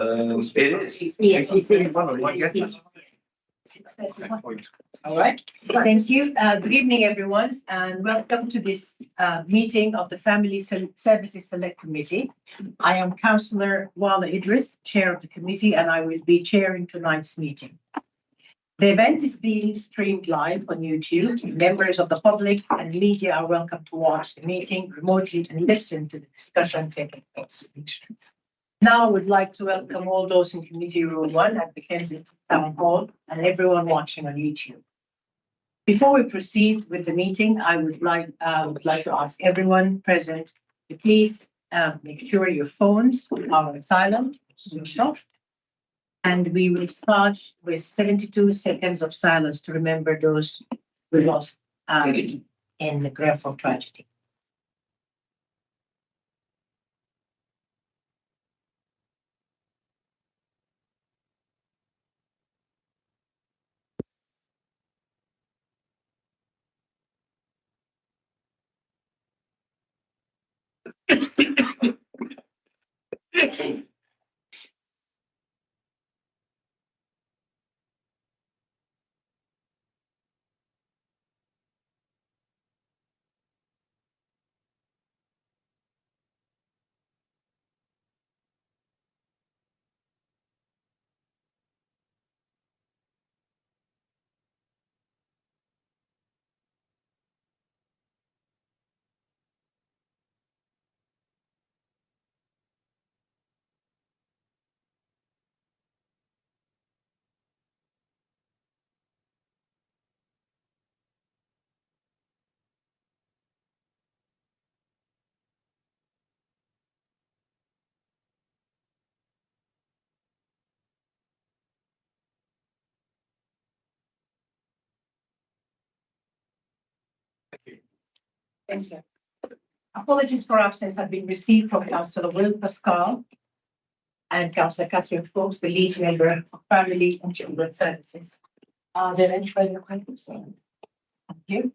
It is. Yes, it is. All right, thank you. Good evening, everyone, and welcome to this meeting of the Family Services Select Committee. I am Councillor Wala Idris, Chair of the committee, and I will be chairing tonight's meeting. The event is being streamed live on YouTube. Members of the public and media are welcome to watch the meeting remotely and listen to the discussion taking place. Now I would like to welcome all those in Committee Room 1 at the Kensington Town Hall and everyone watching on YouTube. Before we proceed with the meeting, I would like to ask everyone present to please make sure your phones are silent, switched off. And we will start with 72 seconds of silence to remember those we lost in the Grenfell tragedy. Thank you. Apologies for absence have been received from Councillor Will Pascal and Councillor Catherine Fox, the lead member of Family and Children Services. Are there any further questions? Thank you.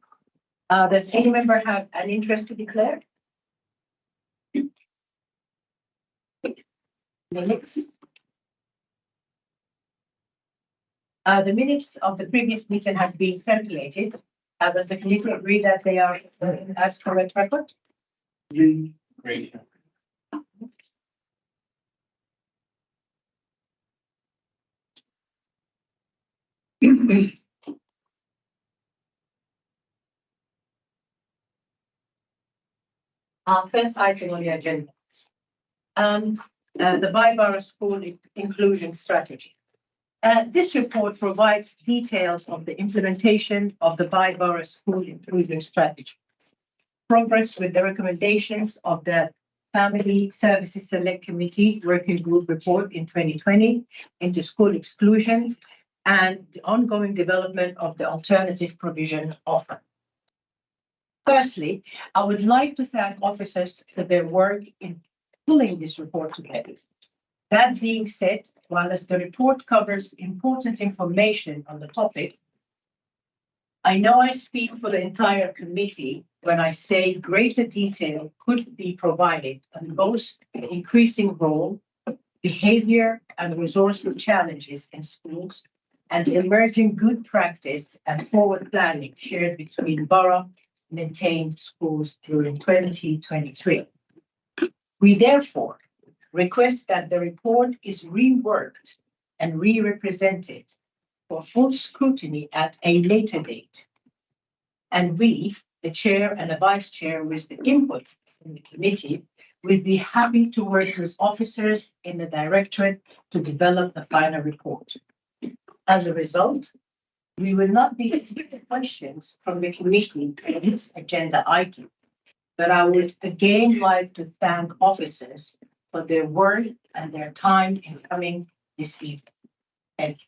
Does any member have an interest to declare? Minutes. The minutes of the previous meeting has been circulated. Does the committee agree that they are as correct record? Great. Our first item on the agenda. The Byborough School Inclusion Strategy. This report provides details of the implementation of the Byborough School Inclusion Strategy, progress with the recommendations of the Family Services Select Committee Working Group report in 2020 into school exclusion, and the ongoing development of the alternative provision offer. Firstly, I would like to thank officers for their work in pulling this report together. That being said, while as the report covers important information on the topic, I know I speak for the entire committee when I say greater detail could be provided on both the increasing role, behavior, and resources challenges in schools, and the emerging good practice and forward planning shared between borough maintained schools during 2023. We therefore request that the report is reworked and re-represented for full scrutiny at a later date. And we, the chair and the vice chair, with the input from the committee, will be happy to work with officers in the directorate to develop the final report. As a result, we will not be taking questions from the committee on this agenda item, but I would again like to thank officers for their work and their time in coming this evening. Thank you.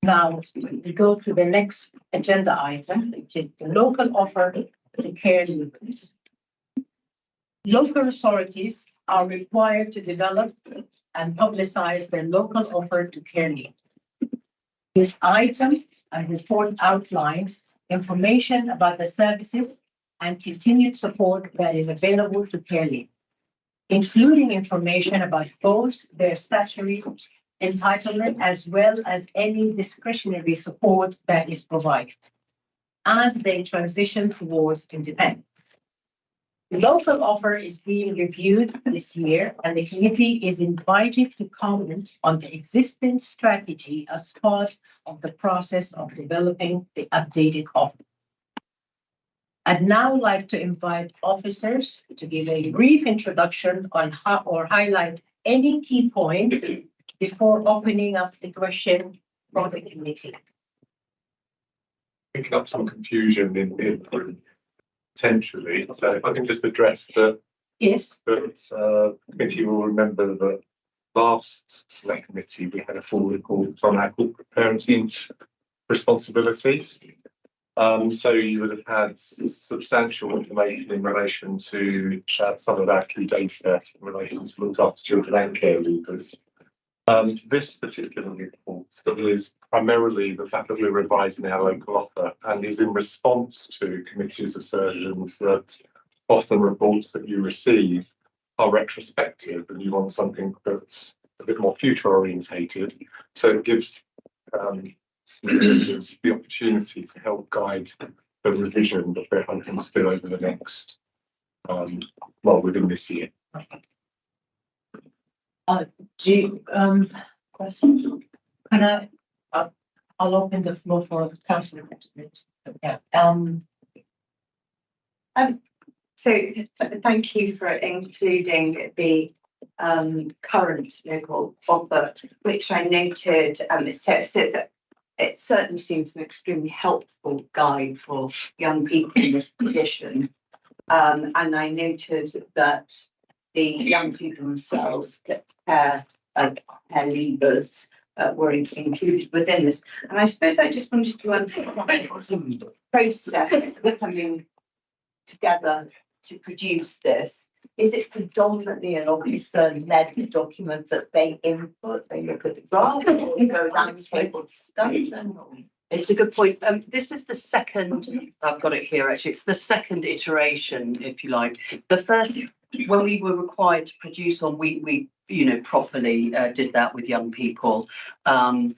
Now we go to the next agenda item, which is the local offer to care leavers. Local authorities are required to develop and publicize their local offer to care leavers. This item and report outlines information about the services and continued support that is available to care leavers. including information about both their statutory entitlement as well as any discretionary support that is provided as they transition towards independence. The local offer is being reviewed this year, and the committee is invited to comment on the existing strategy as part of the process of developing the updated offer. I'd now like to invite officers to give a brief introduction on how or highlight any key points before opening up the question from the committee. Picking up some confusion in the group, potentially. So if I can just address that, Yes. committee will remember that last select committee, we had a full report on our corporate parenting responsibilities. So you would have had substantial information in relation to some of our key data in relation to looked after children and care leavers. This particular report is primarily the fact that we're revising our local offer and is in response to committee's assertions that often reports that you receive are retrospective and you want something that's a bit more future orientated. So it gives the opportunity to help guide the revision that we're hoping to do over the next, within this year. Do you, question? Can I'll open the floor for councillor. Yeah. So thank you for including the current local offer, which I noted. It certainly seems an extremely helpful guide for young people in this position. And I noted that the young people themselves, care leavers, were included within this. And I suppose I just wanted to understand the process of coming together to produce this. Is it predominantly an officer-led document that they input, they look at the draft, or you go down the table discussion? It's a good point. This is the second, I've got it here actually, it's the second iteration, if you like. The first, when we were required to produce one, we properly did that with young people. And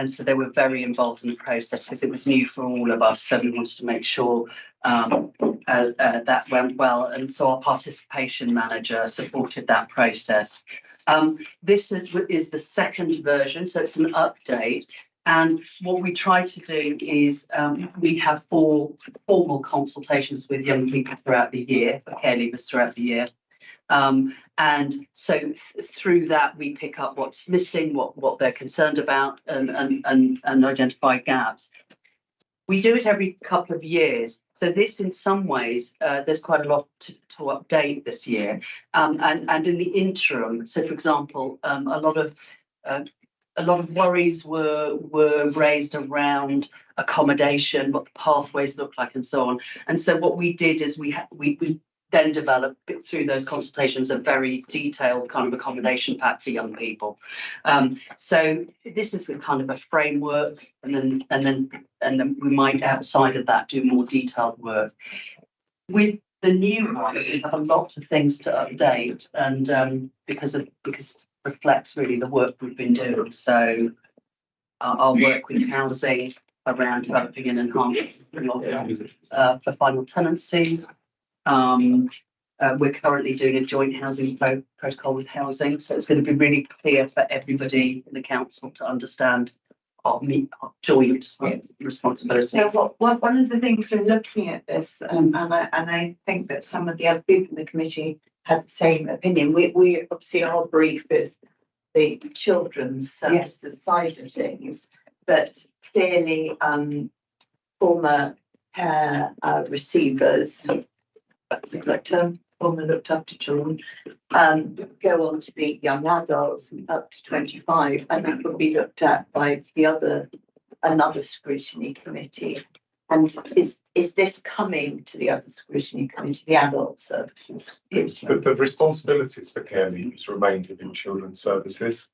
so they were very involved in the process because it was new for all of us. So we wanted to make sure that went well. And so our participation manager supported that process. This is the second version, so it's an update. And what we try to do is we have 4 formal consultations with young people throughout the year, for care leavers throughout the year. And so through that, we pick up what's missing, what they're concerned about, and identify gaps. We do it every couple of years. So this, in some ways, there's quite a lot to update this year. And in the interim, so for example, a lot of worries were raised around accommodation, what the pathways look like, and so on. And so what we did is we then developed through those consultations a very detailed kind of accommodation pack for young people. So this is a kind of a framework, and then we might outside of that do more detailed work. With the new one, we have a lot of things to update, and because it reflects really the work we've been doing. So I'll work with housing around developing an enhanced for final tenancies. We're currently doing a joint housing protocol with housing, so it's going to be really clear for everybody in the council to understand our joint responsibility. So one of the things from looking at this, and I think that some of the other people in the committee had the same opinion. We obviously, our brief is the children's services side of things, but clearly former care receivers, that's a correct term, former looked after children, go on to be young adults up to 25, and that will be looked at by another scrutiny committee. And is this coming to the other scrutiny committee, the adult services? But the responsibilities for care leavers remained within children's services.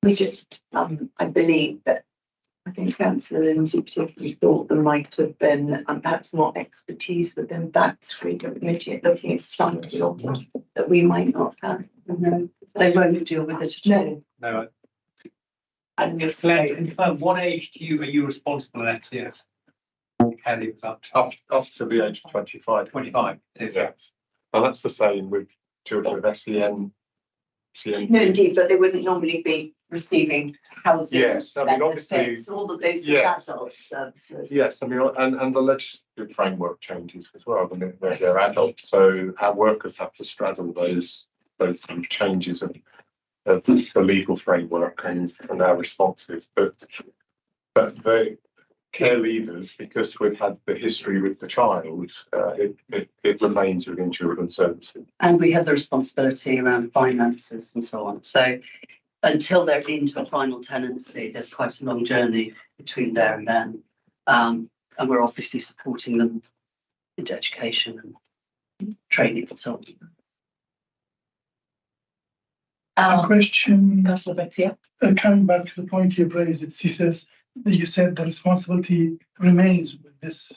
We just, I believe that I think Councillor Lindsay particularly thought there might have been, and perhaps not expertise within that screening committee at looking at some of the offer that we might not have. No, they won't deal with it at all. No, And this Glenn, confirm, what age are you responsible in XCS? Kelly was up to Up to the age of 25. 25. Yes. And that's the same with children with SEN. No, indeed, but they wouldn't normally be receiving housing. Yes, I mean, obviously- benefits, all of those Yes. adult services. Yes, I mean, and the legislative framework changes as well. I mean, they're adults, so our workers have to straddle those kind of changes of the legal framework and our responses. But the care leavers, because we've had the history with the child, it remains within children's services. And we have the responsibility around finances and so on. So until they're into a final tenancy, there's quite a long journey between there and then. And we're obviously supporting them into education and training and so on. A question, Councillor Betts, yeah. coming back to the point you've raised, you said the responsibility remains with this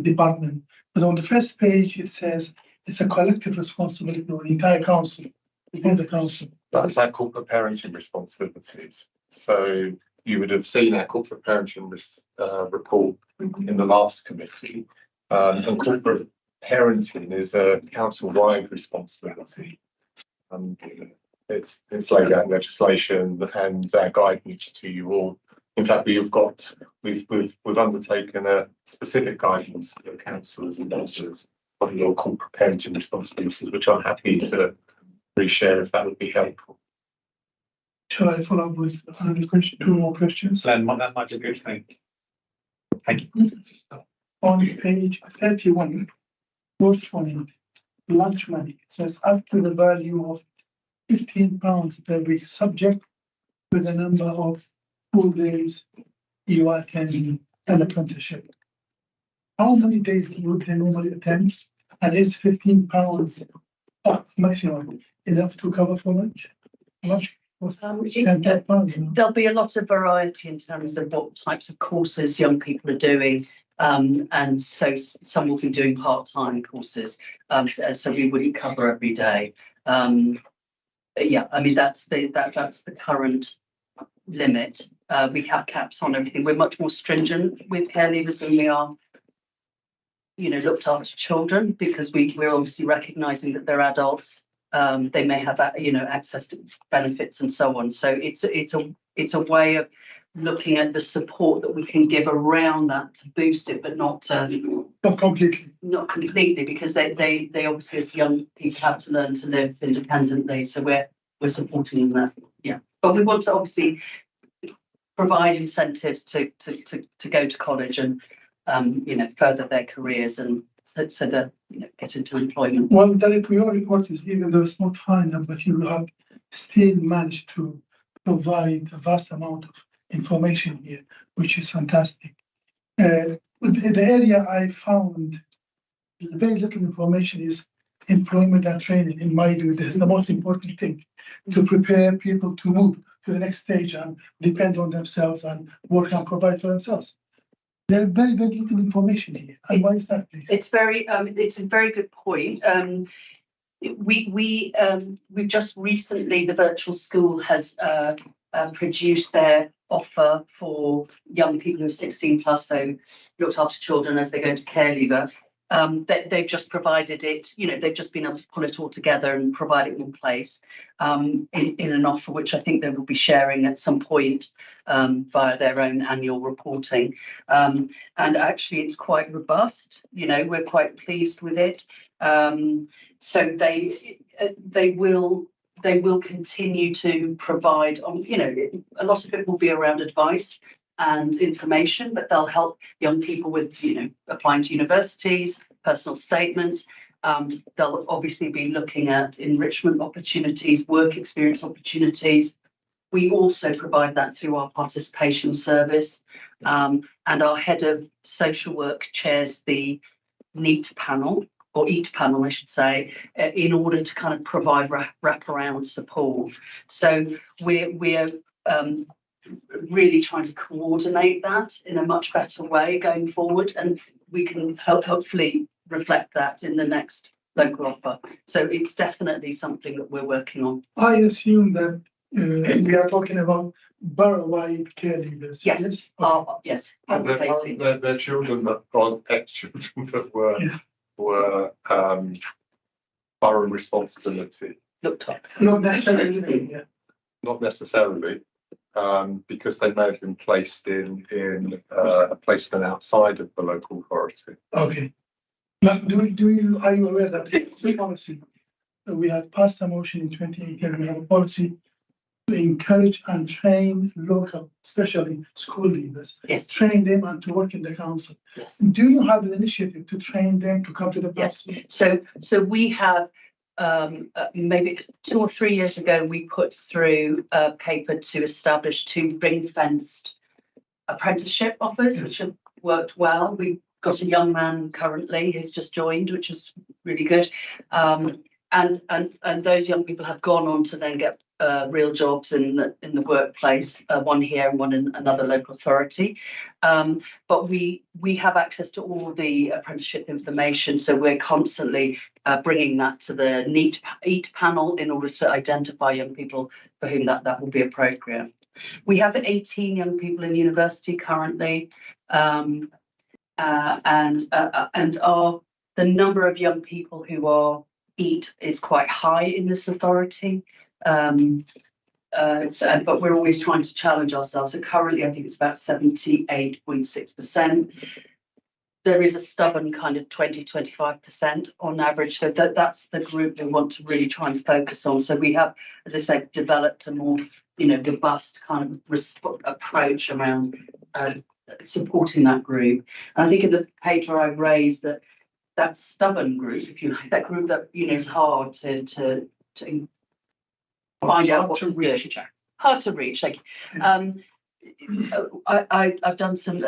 department. But on the first page, it says it's a collective responsibility of the entire council, within the council. That's our corporate parenting responsibilities. So you would have seen our corporate parenting report in the last committee. And corporate parenting is a council-wide responsibility. It's laid out in legislation and our guidance to you all. In fact, we've undertaken a specific guidance for councillors and officers on your corporate parenting responsibilities, which I'm happy to reshare if that would be helpful. Shall I follow up with another question, 2 more questions? Glenn, that might be a good thing. Thank you. On page 31, fourth point, lunch money, it says up to the value of £15 per week, subject to the number of full days you attend an apprenticeship. How many days would they normally attend? And is £15 maximum enough to cover for lunch? What's £10? There'll be a lot of variety in terms of what types of courses young people are doing. And so some will be doing part-time courses. So we wouldn't cover every day. Yeah, I mean, that's the current limit. We have caps on everything. We're much more stringent with care leavers than we are, looked after children, because we're obviously recognising that they're adults. They may have, access to benefits and so on. So it's a way of looking at the support that we can give around that to boost it, but not completely. Not completely, because they obviously, as young people, have to learn to live independently. So we're supporting them there. Yeah, but we want to obviously provide incentives to go to college and further their careers and so that get into employment. Well, your report is, even though it's not final, but you have still managed to provide a vast amount of information here, which is fantastic. The area I found very little information is employment and training. In my view, this is the most important thing, to prepare people to move to the next stage and depend on themselves and work and provide for themselves. There's very, very little information here. And why is that, please? It's a very good point. We've just recently, the virtual school has produced their offer for young people who are 16 plus, so looked after children as they go into care leaver. They've just provided it, they've just been able to pull it all together and provide it in place in an offer, which I think they will be sharing at some point via their own annual reporting. And actually it's quite robust, we're quite pleased with it. So they will continue to provide a lot of it will be around advice and information, but they'll help young people with, applying to universities, personal statements. They'll obviously be looking at enrichment opportunities, work experience opportunities. We also provide that through our participation service. And our head of social work chairs the NEAT panel, or EAT panel, I should say, in order to kind of provide wraparound support. So we're really trying to coordinate that in a much better way going forward, and we can hopefully reflect that in the next local offer. So it's definitely something that we're working on. I assume that we are talking about borough-wide care leavers. Yes. Okay. Yes. They're children that are ex-children that were borough responsibility. Looked up. Not necessarily, yeah. Not necessarily, because they may have been placed in a placement outside of the local authority. Okay. Now, are you aware that the policy, we have passed a motion in 2018, we have a policy to encourage and train local, especially school leaders, Yes. train them and to work in the council. Yes. Do you have an initiative to train them to come to the Yes. council? So we have maybe 2 or 3 years ago, we put through a paper to establish 2 ring-fenced apprenticeship offers, which have worked well. We've got a young man currently who's just joined, which is really good. And those young people have gone on to then get real jobs in the workplace, one here and one in another local authority. But we have access to all the apprenticeship information, so we're constantly bringing that to the EAT panel in order to identify young people for whom that will be appropriate. We have 18 young people in university currently, and the number of young people who are EAT is quite high in this authority. But we're always trying to challenge ourselves. So currently, I think it's about 78.6%. There is a stubborn kind of 20-25% on average. So that's the group we want to really try and focus on. So we have, as I said, developed a more, robust kind of approach around supporting that group. And I think in the paper I raised that stubborn group, if you like, that group that is hard to find out what to reach. Hard to reach. Like, I've done some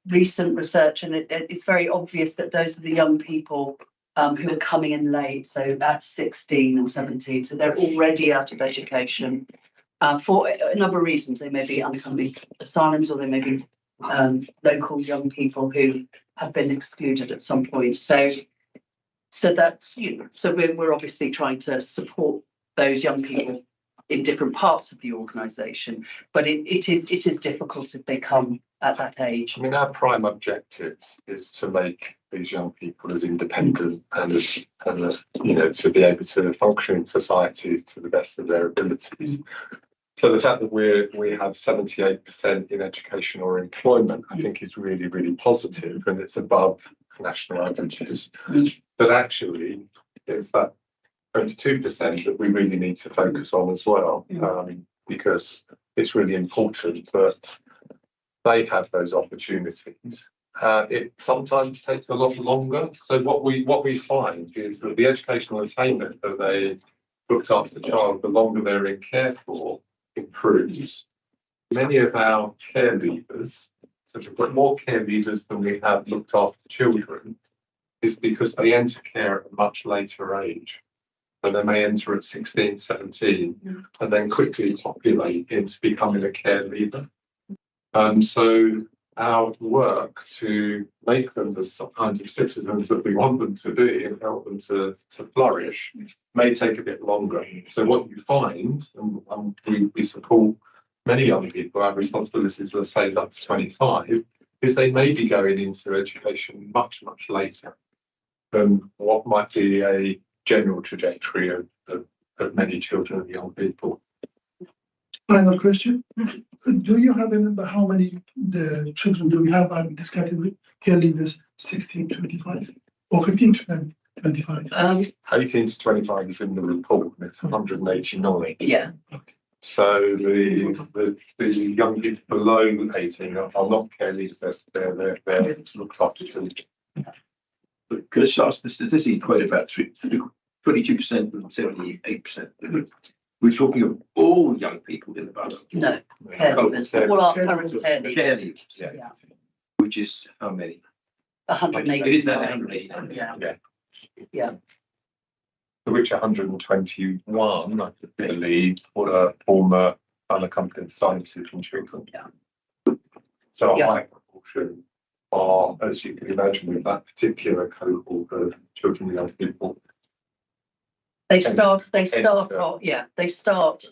recent research, and it's very obvious that those are the young people who are coming in late. So that's 16 or 17. So they're already out of education for a number of reasons. They may be unaccompanied asylums, or they may be local young people who have been excluded at some point. So that's, so we're obviously trying to support those young people in different parts of the organisation, but it is difficult if they come at that age. I mean, our prime objective is to make these young people as independent and as to be able to function in society to the best of their abilities. So the fact that we have 78% in education or employment, I think, is really, really positive, and it's above national averages. But actually, it's that 22% that we really need to focus on as well, because it's really important that they have those opportunities. It sometimes takes a lot longer. So what we find is that the educational attainment of a looked after child, the longer they're in care for, improves. Many of our care leavers, so we've got more care leavers than we have looked after children, is because they enter care at a much later age. So they may enter at 16, 17, and then quickly populate into becoming a care leaver. So our work to make them the kinds of citizens that we want them to be and help them to flourish may take a bit longer. So what you find, and we support many young people, our responsibilities, let's say, is up to 25, is they may be going into education much, much later than what might be a general trajectory of many children and young people. Final question. Do you have a number how many the children do we have in this category? Care leavers 16 to 25 or 15 to 25? 18 to 25 is in the report, and it's 189. Yeah. So the young people below 18 are not care leavers, they're looked after children. Could I just ask the statistic quote about 22% and 78%? We're talking of all young people in the borough. No, care leavers. All our current care leavers. Care leavers, yeah. Which is how many? 180. It is now 189. Yeah. Which 121, I believe, were former unaccompanied sight-seeing children. Yeah. So a Yeah. high proportion are, as you can imagine, with that particular cohort of children and young people. They start enter- off, yeah, they start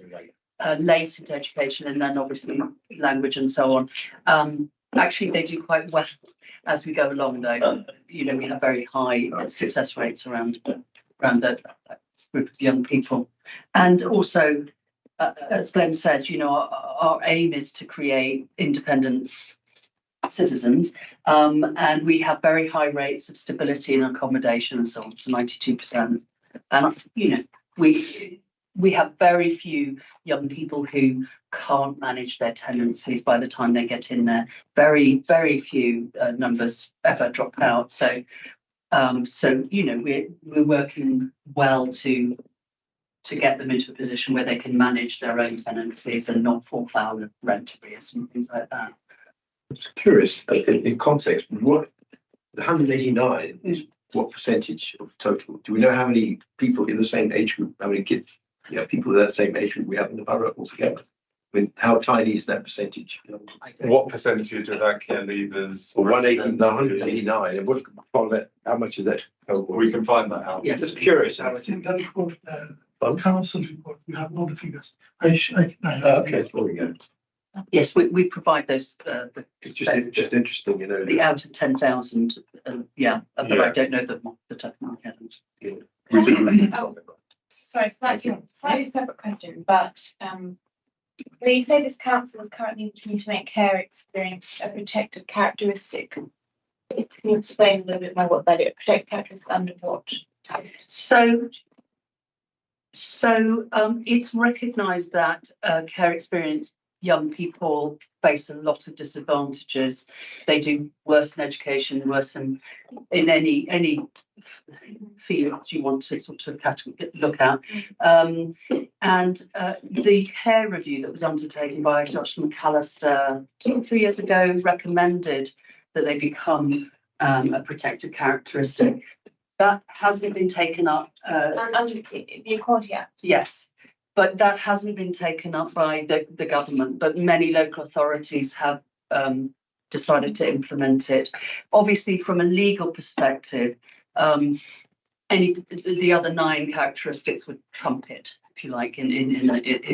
late into education and then obviously language and so on. Actually, they do quite well as we go along though. You know, we have very high success rates around that group of young people. And also, as Glenn said, you know, our aim is to create independent citizens. And we have very high rates of stability and accommodation and so on, so 92%. And, you know, we have very few young people who can't manage their tenancies by the time they get in there. Very, very few numbers ever drop out. So, you know, we're working well to get them into a position where they can manage their own tenancies and not fall foul of rent arrears and things like that. It's curious, in context, what the 189 is what percentage of total? Do we know how many people in the same age group, how many kids, people in that same age group we have in the borough altogether? I mean, how tiny is that percentage? What percentage of our care leavers? Or 189, and what, how much is that? We can find that out. Yes. Just curious how It's much. in the report, council report, we have all the figures. I have. Okay, there we go. Yes, we provide those, It's just interesting, you know. the out of 10,000, but I don't know the top of my head. We do. Sorry, slightly separate question, but when you say this council is currently looking to make care experience a protected characteristic, can you explain a little bit more what that is? Protected characteristic under what? So it's recognised that care experience young people face a lot of disadvantages. They do worse in education, worse in any field you want to sort of look at. And the care review that was undertaken by Dr. McAllister 2 or 3 years ago recommended that they become a protected characteristic. That hasn't been taken up. And under the Equality Act. Yes, but that hasn't been taken up by the government, but many local authorities have decided to implement it. Obviously, from a legal perspective, the other 9 characteristics would trump it, if you like,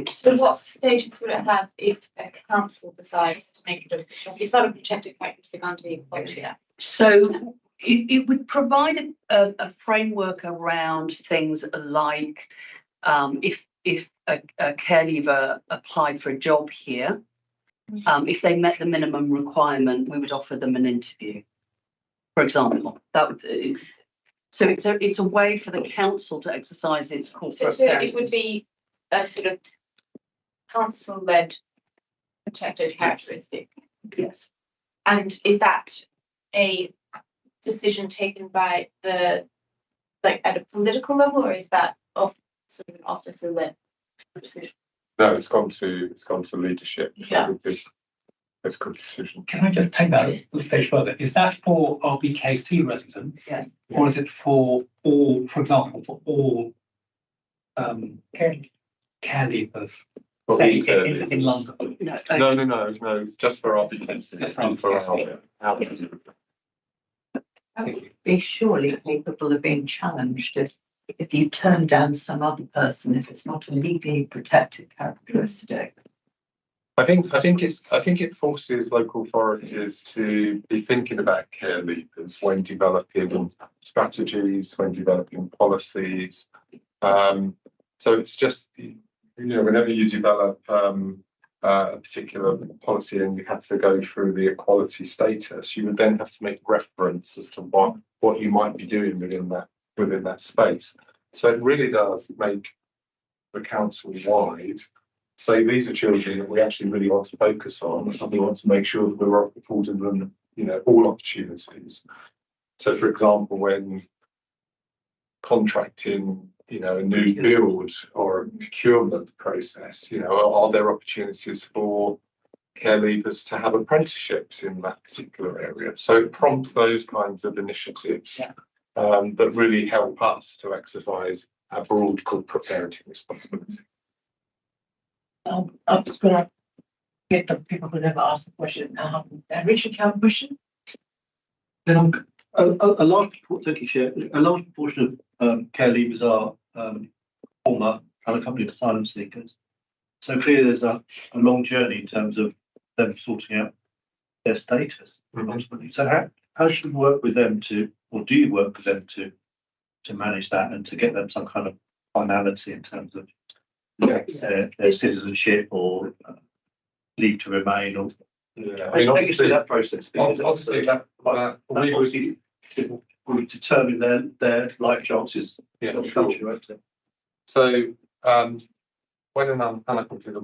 So what status would it have if a council decides to make it it's not a protected characteristic under the Equality Act? So it would provide a framework around things like if a care leaver applied for a job here, if they met the minimum requirement, we would offer them an interview, for example. That would. So it's a way for the council to exercise its corporate. So it would be a sort of council-led protected characteristic. Yes. And is that a decision taken by at a political level, or is that of sort of an officer-led decision? No, it's gone to leadership. Yeah. It's a good decision. Can I just take that a stage further? Is that for RBKC residents? Yes. Or is it for all, for example, for all care leavers, For say, all care in leavers. London? No, just for RBKC. Just for For RBKC. our Be surely capable of being challenged if you turn down some other person if it's not a legally protected characteristic. I think it forces local authorities to be thinking about care leavers when developing strategies, when developing policies. So it's just, whenever you develop a particular policy and you have to go through the equality status, you would then have to make reference as to what you might be doing within that space. So it really does make the council wide say these are children that we actually really want to focus on, and we want to make sure that we're affording them, all opportunities. So, for example, when contracting, a new build or a procurement process, are there opportunities for care leavers to have apprenticeships in that particular area? So it prompts those kinds of initiatives that really help us to exercise our broad corporate parenting responsibility. I'm just gonna get the people who never asked the question. Richard, you have a question? A large, thank you, Chair. A large proportion of care leavers are former unaccompanied asylum seekers. So clearly there's a long journey in terms of them sorting out their status ultimately. So how should we work with them or do you work with them to manage that and to get them some kind of finality in terms of their citizenship or leave to remain or take us through that process? Obviously, will determine their life chances in the country, won't it? So, when an unaccompanied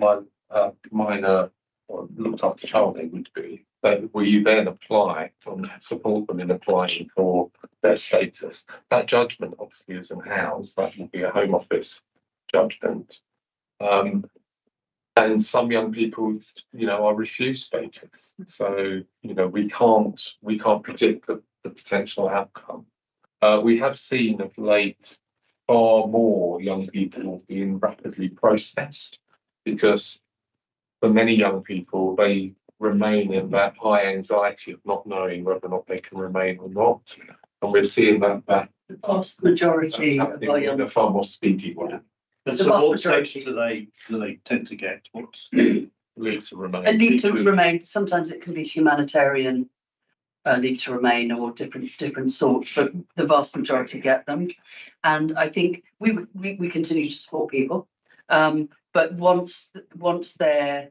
minor or looked after child they would be, will you then apply and support them in applying for their status? That judgment obviously isn't ours, that will be a Home Office judgment. And some young people, are refused status. So, we can't predict the potential outcome. We have seen of late far more young people being rapidly processed because for many young people, they remain in that high anxiety of not knowing whether or not they can remain or not. And we're seeing that The vast majority of happening our in young a far more speedy way. And The so vast what status majority. do they tend to get? What's Leave to remain. And leave to remain, sometimes it can be humanitarian leave to remain or different sorts, but the vast majority get them. And I think we continue to support people. But once they're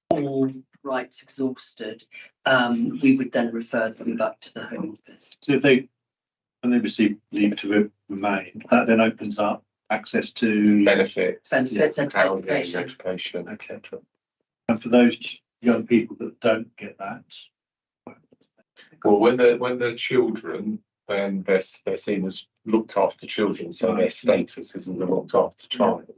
all rights exhausted, we would then refer them back to the Home Office. So when they receive leave to remain, that then opens up access to benefits and housing, education. etc. And for those young people that don't get that, well, when they're children, then they're seen as looked after children, so their status isn't a looked after child.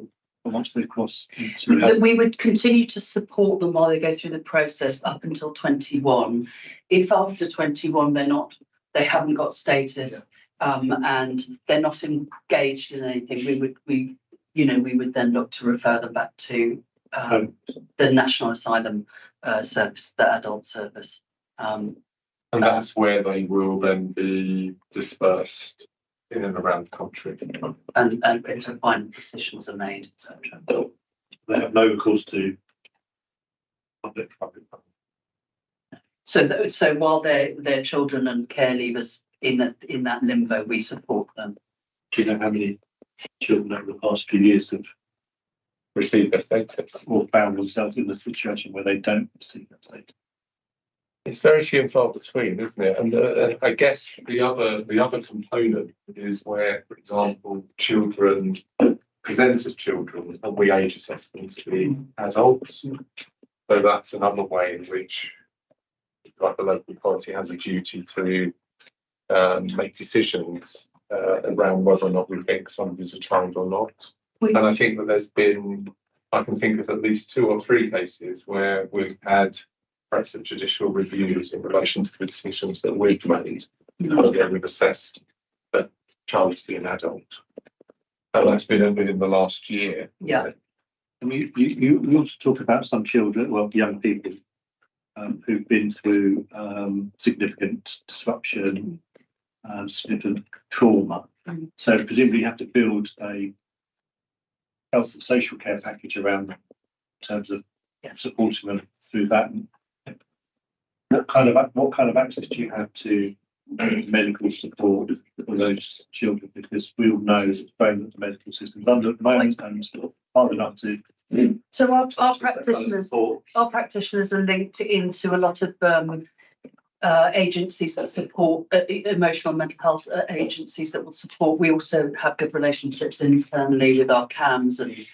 once they cross into That we would continue to support them while they go through the process up until 21. If after 21 they haven't got status, and they're not engaged in anything, we would then look to refer them back to the National Asylum Service, the adult service. And that's where they will then be dispersed in and around the country. And until final decisions are made, etc. they have no recourse to public. So while they're children and care leavers in that limbo, we support them. Do you know how many children over the past few years have Receive their status. or found themselves in a situation where they don't receive that status? It's very few and far between, isn't it? And I guess the other component is where, for example, children present as children and we age assess them to be adults. So that's another way in which, like, the local authority has a duty to make decisions around whether or not we think somebody's a child or not. And I think that I can think of at least 2 or 3 cases where we've had perhaps a judicial reviews in relation to the decisions that we've made, where we've assessed that child to be an adult. And that's been within the last year. Yeah. And you also talk about some children, well, young people who've been through significant disruption, significant trauma. So presumably you have to build a health and social care package around them in terms of supporting them through that. What kind of access do you have to medical support for those children? Because we all know that the medical system's under at the moment and hard enough to. So our practitioners are linked into a lot of agencies that support emotional and mental health agencies that will support. We also have good relationships internally with our CAMS and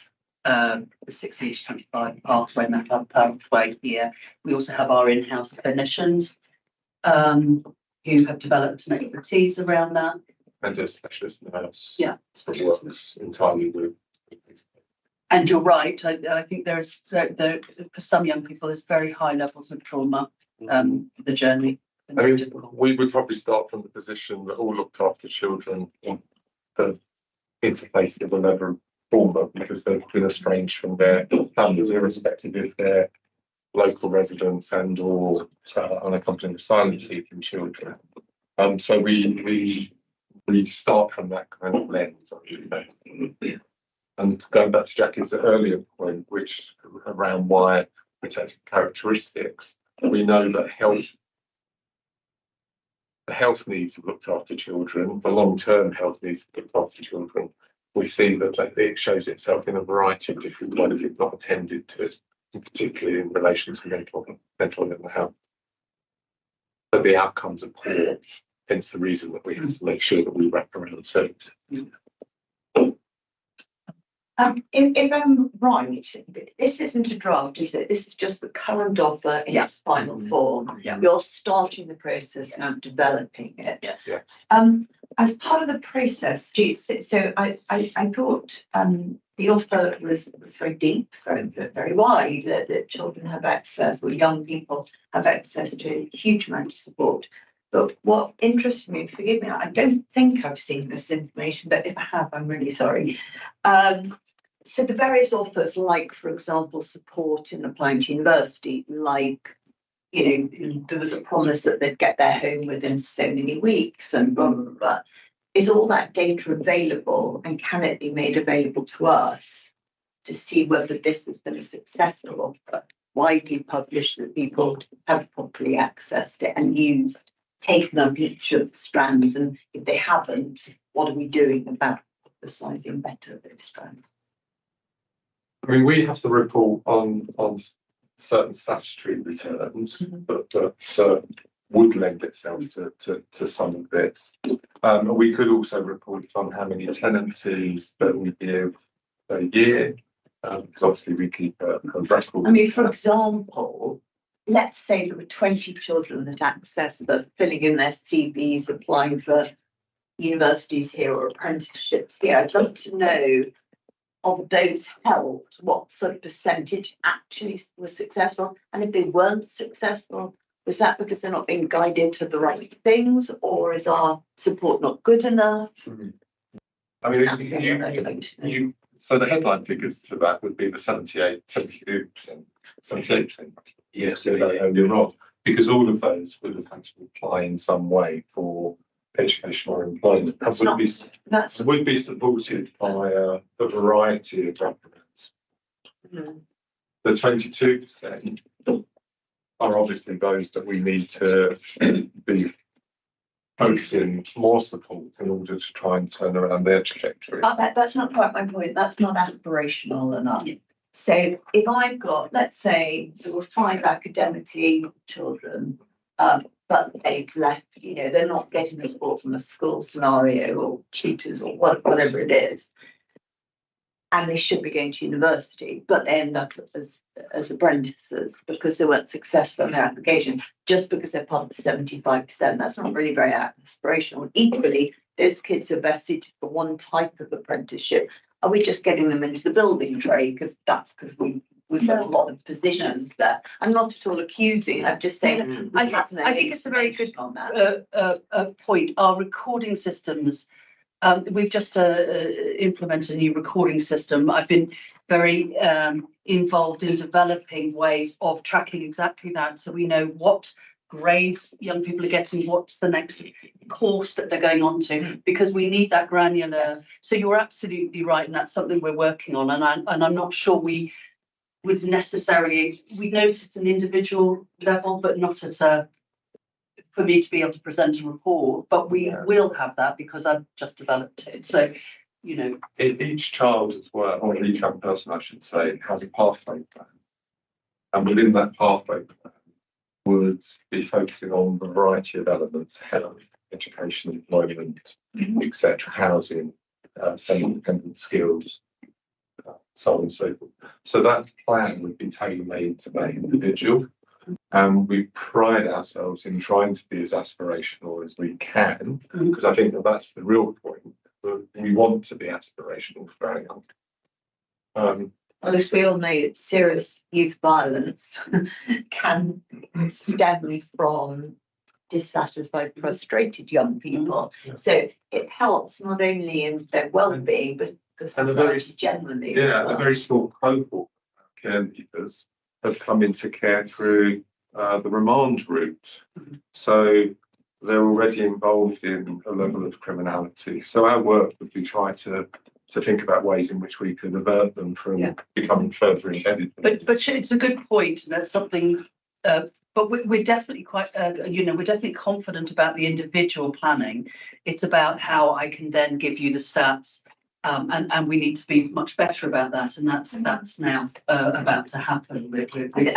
the 16 to 25 pathway, mental health pathway here. We also have our in-house clinicians who have developed an expertise around that. And a specialist nurse. Yeah, specialist Works entirely with. And you're right. I think there for some young people there's very high levels of trauma. The journey. I mean, we would probably start from the position that all looked after children want to interface with a trauma because they've been estranged from their families, irrespective of their local residents and or unaccompanied asylum-seeking children. So we start from that kind of lens, you know. And going back to Jackie's earlier point, which around why protected characteristics, we know that the health needs of looked after children, the long-term health needs of looked after children, we see that it shows itself in a variety of different ways if not attended to, particularly in relation to mental health. But the outcomes are poor, hence the reason that we have to make sure that we wrap around services. If I'm right, this isn't a draft, is it? This is just the current offer in its final form. Yeah. You're starting the process and developing it. Yes. Yes. As part of the process, so I thought the offer was very deep, very wide, that children have access, or young people have access to a huge amount of support. But what interested me, forgive me, I don't think I've seen this information, but if I have, I'm really sorry. So the various offers, like, for example, support in applying to university, like, you know, there was a promise that they'd get their home within so many weeks and blah, blah, blah. Is all that data available, and can it be made available to us to see whether this has been a successful offer, widely published, that people have properly accessed it and used, taken up each of the strands, and if they haven't, what are we doing about publicising better those strands? I mean, we have to report on certain statutory returns, but would lend itself to some of this. We could also report on how many tenancies that we give a year, because obviously we keep a record. I mean, for example, let's say there were 20 children that accessed the filling in their CVs, applying for universities here or apprenticeships here. I'd love to know, of those helped, what sort of percentage actually was successful, and if they weren't successful, was that because they're not being guided to the right things, or is our support not good enough? I mean, so the headline figures to that would be the 72%. Yes, You're wrong, because all of those would have had to apply in some way for education or employment, and would be supported by a variety of wraparounds. The 22% are obviously those that we need to be focusing more support in order to try and turn around their trajectory. That's not quite my point. That's not aspirational enough. So if I've got, let's say, there were 5 academically children, but they've left, you know, they're not getting the support from a school scenario or tutors or whatever it is, and they should be going to university, but they end up as apprentices because they weren't successful in their application, just because they're part of the 75%. That's not really very aspirational. Equally, those kids who are best suited for one type of apprenticeship, are we just getting them into the building trade? Because we've got a lot of positions there. I'm not at all accusing, I'm just saying. I think it's a very good on that. point. Our recording systems, we've just implemented a new recording system. I've been very involved in developing ways of tracking exactly that, so we know what grades young people are getting, what's the next course that they're going on to, because we need that granular. So you're absolutely right, and that's something we're working on, and I'm not sure we would necessarily, we note at an individual level, but not at a, for me to be able to present a report, but we will have that because I've just developed it. So, you know. Each child as well, or each young person, I should say, has a pathway plan. And within that pathway plan would be focusing on the variety of elements: health, education, employment, etc., housing, semi-independent skills, so on and so forth. So that plan would be tailor-made to that individual. And we pride ourselves in trying to be as aspirational as we can, because I think that that's the real point. We want to be aspirational for our young. Well, as we all know, serious youth violence can stem from dissatisfied, frustrated young people. So it helps not only in their well-being, but for And a very- society generally. as Yeah, a well. very small cohort of caregivers have come into care through the remand route. So they're already involved in a level of criminality. So our work would be try to think about ways in which we could avert them from Yeah. becoming further embedded. But it's a good point, and that's something. But we're definitely quite, we're definitely confident about the individual planning. It's about how I can then give you the stats, and we need to be much better about that, and that's now about to happen. I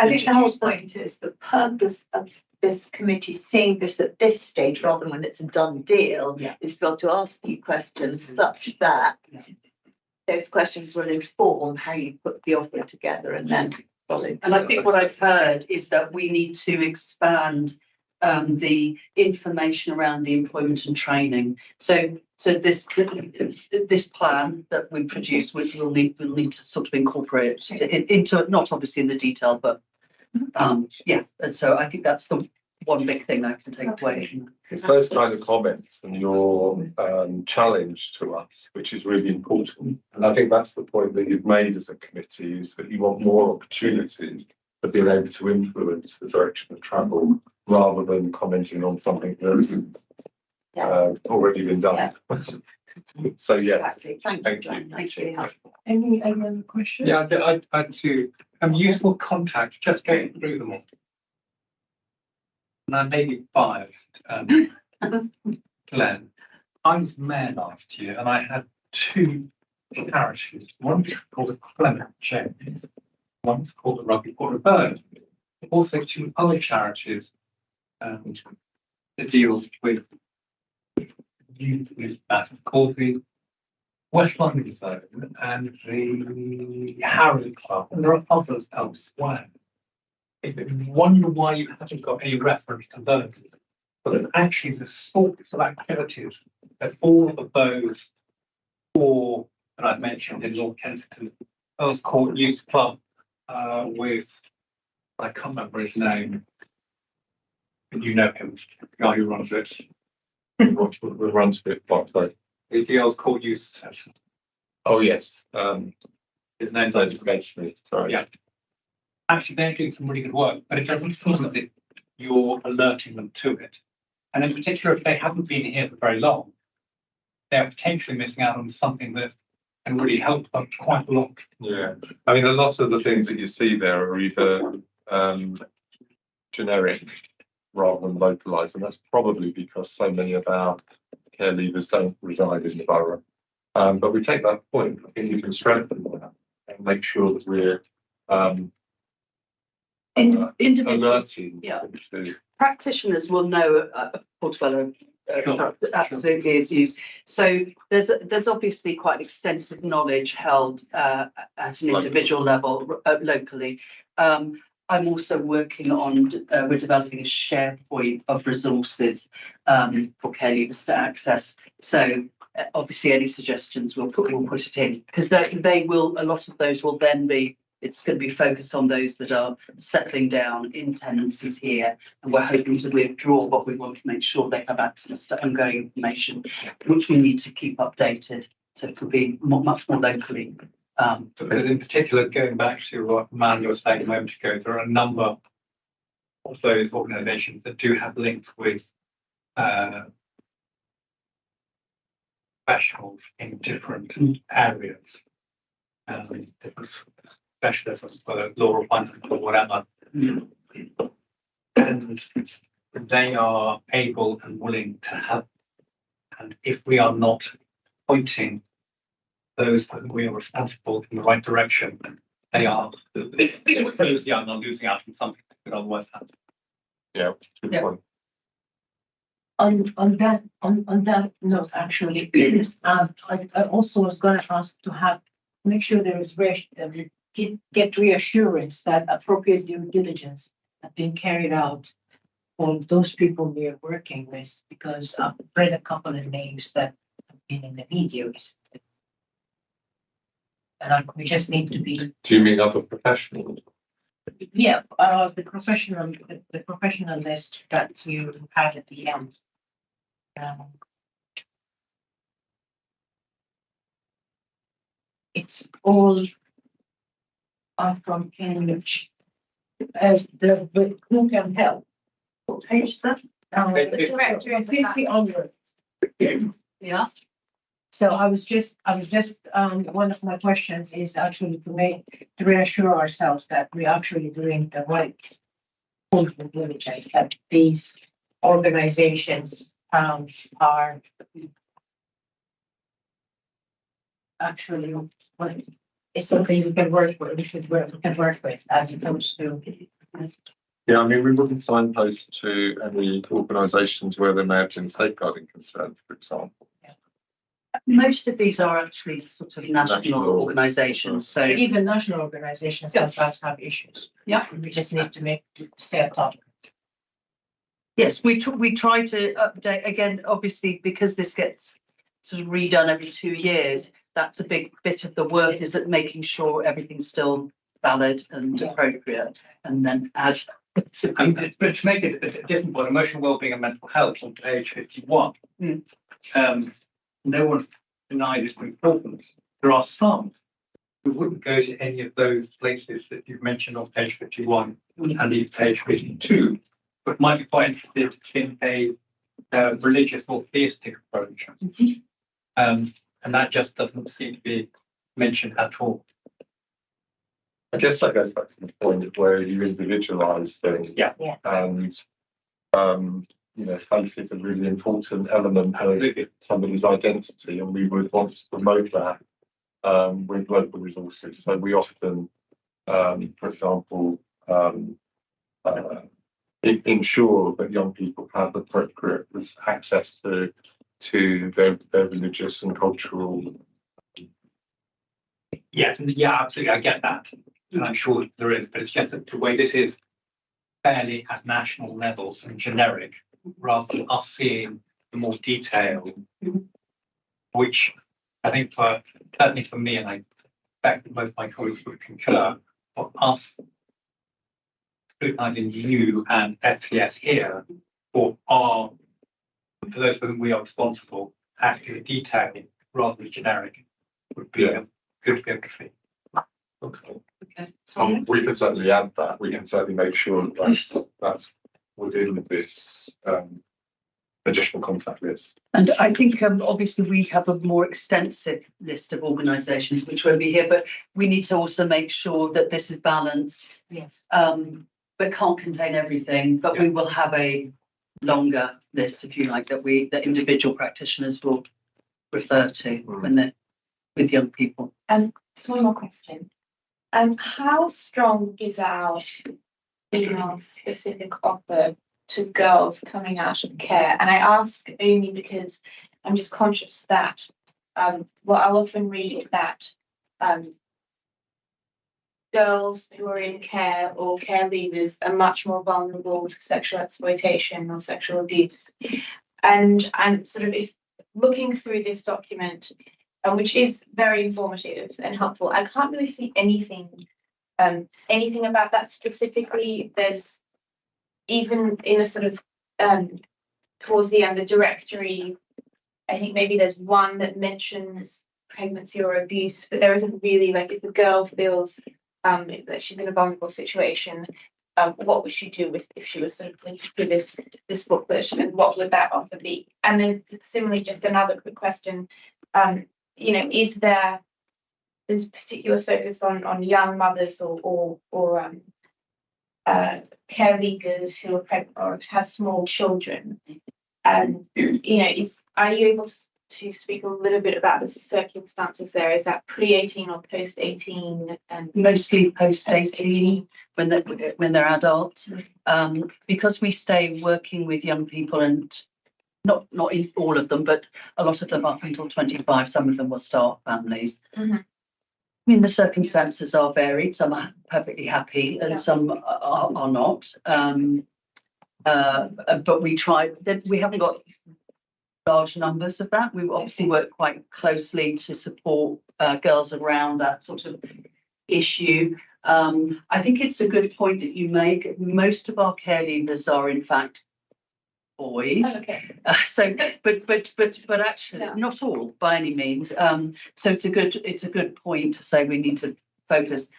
think the whole point is the purpose of this committee seeing this at this stage rather than when it's a done deal Yeah. is built to ask you questions such that Yeah. those questions will inform how you put the offer together and then follow. And I think what I've heard is that we need to expand the information around the employment and training. So this plan that we produce will need to sort of incorporate it into, not obviously in the detail, but yeah. And so I think that's the one big thing I can take away. It's those kind of comments and your challenge to us, which is really important. And I think that's the point that you've made as a committee, is that you want more opportunities for being able to influence the direction of travel rather than commenting on something that's already been done. So yes, Exactly. Thank thank you. you. John. That's really helpful. Any other questions? Yeah, I'd do useful contact, just going through them all. And I may be biased, Glenn. I was mayor last year and I had two charities. One's called the Clement James, one's called the Rugby Quarter Bird. Also two other charities that deal with youth with that, called the West London Zone and the Harrow Club, and there are others elsewhere. I wonder why you haven't got any reference to those, but actually the sorts of activities that all of those four that I've mentioned in North Kensington, Earls Court Youth Club, with, I can't remember his name, but you know him, the guy who runs it. We run to it, sorry. The Earls Court Youth Session. Oh, yes. His name's I just mentioned it, sorry. Yeah. Actually, they're doing some really good work, but it doesn't feel as if you're alerting them to it. And in particular, if they haven't been here for very long, they're potentially missing out on something that can really help them quite a lot. Yeah, I mean, a lot of the things that you see there are either generic rather than localised, and that's probably because so many of our care leavers don't reside in the borough. But we take that point. I think you can strengthen that and make sure that we're Individual alerting. Yeah. to- practitioners will know Portobello absolutely is used. So there's obviously quite extensive knowledge held at an individual level locally. I'm also working on, we're developing a SharePoint of resources for care leavers to access. So obviously any suggestions we'll put it in, because they will, a lot of those will then be, it's going to be focused on those that are settling down in tenancies here, and we're hoping to withdraw, but we want to make sure they have access to ongoing information, which we need to keep updated, so it could be much more locally. Because in particular, going back to what Amanda was saying a moment ago, there are a number of those organisations that do have links with professionals in different areas, different specialisms, whether law or finance or whatever. And they are able and willing to help. And if we are not pointing those that we are responsible in the right direction, they are those young are losing out on something that could otherwise happen. Yeah, good Yeah. point. On that note, actually, I also was going to ask to make sure there is get reassurance that appropriate due diligence has been carried out for those people we are working with, because I've read a couple of names that have been in the media recently. And we just need to be, Do you mean other professionals? yeah, the professional list that you had at the end. it's all are from Cambridge. Who can help? What page is that? The directory of the 50 onwards. Yeah, So I was just, one of my questions is actually to reassure ourselves that we're actually doing the right full due diligence, that these organizations are actually what is something we can work with, we can work with as opposed to. Yeah, I mean, we wouldn't signpost to any organisations where there may have been safeguarding concerns, for example. most of these are actually sort of national National. organisations, so. Even national organizations Yeah. sometimes have issues. Yeah. We just need to stay on top. Yes, we try to update again, obviously, because this gets sort of redone every 2 years. That's a big bit of the work, is at making sure everything's still valid and Yeah. appropriate, and then add. But to make it a different one, emotional wellbeing and mental health on page 51. No one's denied its importance. There are some who wouldn't go to any of those places that you've mentioned on page 51 and even page 52, but might be quite interested in a religious or theistic approach. And that just doesn't seem to be mentioned at all. I guess that goes back to the point where you individualise things. Yeah. Yeah. And, faith is a really important element of somebody's identity, and we would want to promote that with local resources. So we often, for example, ensure that young people have appropriate access to their religious and cultural. Yeah, absolutely. I get that. And I'm sure there is, but it's just that the way this is fairly at national level and generic, rather than us seeing the more detail, which I think certainly for me, and I expect that most of my colleagues would concur, for us scrutinising you and FCS here for those for whom we are responsible, actually detailing rather than generic would be good to be able to see. Okay. We can certainly add that. We can certainly make sure that's within this additional contact list. And I think obviously we have a more extensive list of organisations which won't be here, but we need to also make sure that this is balanced. Yes. But can't contain everything, but we will have a longer list, if you like, that individual practitioners will refer to when they're with young people. Just one more question. How strong is our female specific offer to girls coming out of care? And I ask only because I'm just conscious that I'll often read that girls who are in care or care leavers are much more vulnerable to sexual exploitation or sexual abuse. And I'm sort of looking through this document, which is very informative and helpful. I can't really see anything about that specifically. There's even in the sort of towards the end, the directory, I think maybe there's one that mentions pregnancy or abuse, but there isn't really, like, if a girl feels that she's in a vulnerable situation, what would she do if she was sort of linked to this booklet, and what would that offer be? And then similarly, just another quick question. Is there this particular focus on young mothers or care leavers who are pregnant or have small children? Are you able to speak a little bit about the circumstances there? Is that pre-18 or post-18? Mostly post-18 when they're adults, because we stay working with young people, and not in all of them, but a lot of them up until 25. Some of them will start families. Mm-hmm. I mean, the circumstances are varied. Some are perfectly happy and some are not. But we try. We haven't got large numbers of that. We obviously work quite closely to support girls around that sort of issue. I think it's a good point that you make. Most of our care leavers are, in fact, boys. Okay. But actually, Yeah. not all by any means. So it's a good point to say we need to focus.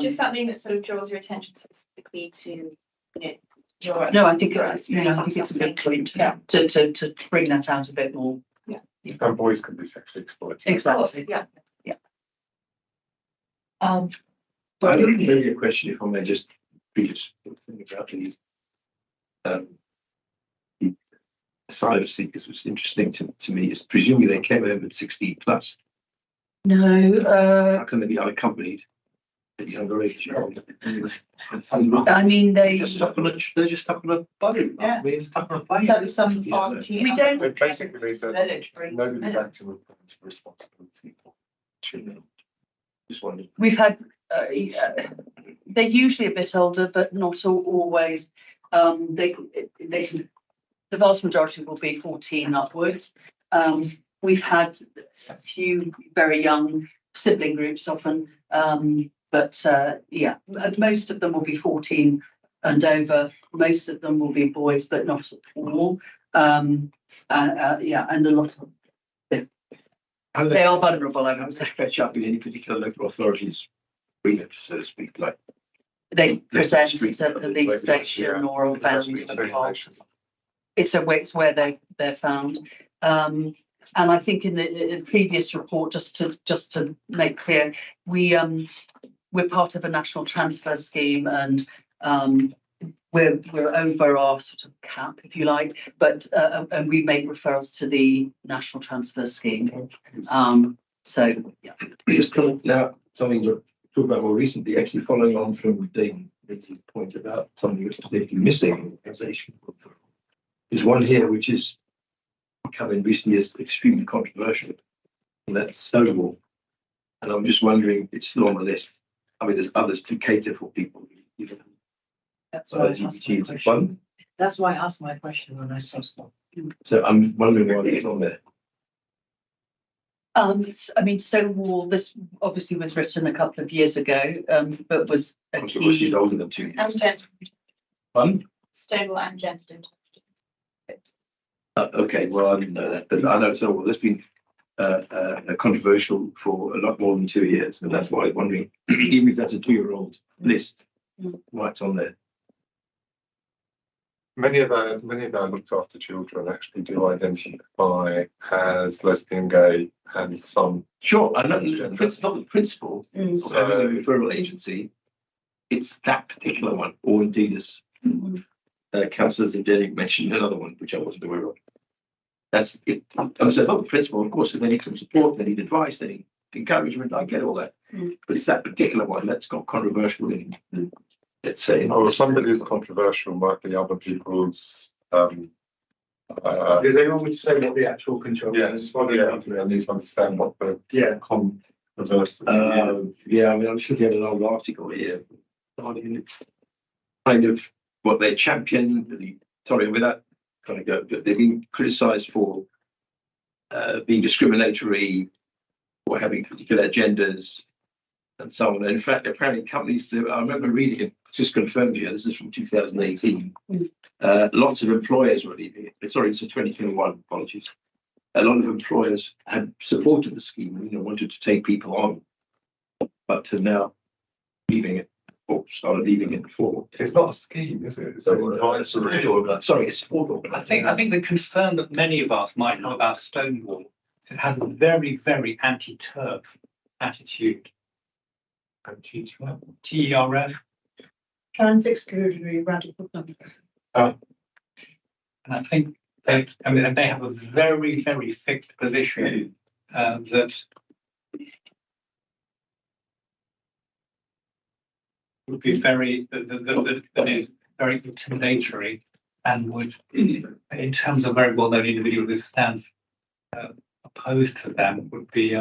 Just something that sort of draws your attention specifically to, your. No, I think it's a good point to bring that out a bit more. And boys can be sexually exploited. Exactly. Yeah. But maybe a question, if I may, just previous thing about the asylum seekers was interesting to me. Is presumably they came over at 16 plus. No, How can they be unaccompanied at younger age? I mean, They're just stuck on a boat. Yeah. They're stuck on a plane. Some Yeah. auntie. We don't- It basically means that Military. nobody's acting with responsibility for children. Just wondered. we've had, they're usually a bit older, but not always. They can, the vast majority will be 14 upwards. We've had a few very young sibling groups often, but most of them will be 14 and over. Most of them will be boys, but not all. And a lot of How do they are vulnerable, I how would does that say. fetch up in any particular local authorities' remit, so to speak, like? They present Street at the police public station or on bound. It's where they're found. And I think in the previous report, just to make clear, we're part of a national transfer scheme, and we're over our sort of cap, if you like, but and we make referrals to the national transfer scheme. So yeah. Just coming out, something to talk about more recently, actually following on from David's point about something that's particularly missing in the organisation. There's one here which is become in recent years extremely controversial, and that's Stonewall. And I'm just wondering, it's still on the list. I mean, there's others to cater for people, even That's why I asked my LGBT question. fun. That's why I asked my question when I saw stuff. So I'm wondering why it's on there. I mean, Stonewall, this obviously was written a couple of years ago, but was a Also, she's key. older than 2 years. And gender, Fun? Stonewall and gender. Okay, well, I didn't know that, but I know Stonewall. That's been controversial for a lot more than 2 years, and that's why I'm wondering, even if that's a 2-year-old list, why it's on there. Many of our looked after children actually do identify as lesbian, gay, and some. Sure, I know it's not the principal Mm. of having a referral agency. It's that particular one, or indeed as councillors Derek mentioned another one, which I wasn't aware of. That's it. So it's not the principal, of course, if they need some support, they need advice, they need encouragement, I get all that. But it's that particular one that's got controversial in, let's say. Or somebody's controversial might be other people's. Does anyone want to say what the actual control? Yes, I need to understand what the controversy. Yeah, I mean, I'm just looking at an old article here. Kind of what they champion, without trying to go, but they've been criticised for being discriminatory, or having particular agendas, and so on. And in fact, apparently companies, I remember reading it, just confirmed here, this is from 2018, lots of employers were leaving it. Sorry, this is 2021, apologies. A lot of employers had supported the scheme, wanted to take people on, but are now leaving it, or started leaving it before. It's not a scheme, is it? It's an advisory. Sorry, it's support. I think the concern that many of us might have about Stonewall is it has a very, very anti-TERF attitude. TERF. Trans exclusionary radical feminists. And I think they have a very, very fixed position that would be that is very intimidatory and would, in terms of very well-known individual who stands opposed to them, would be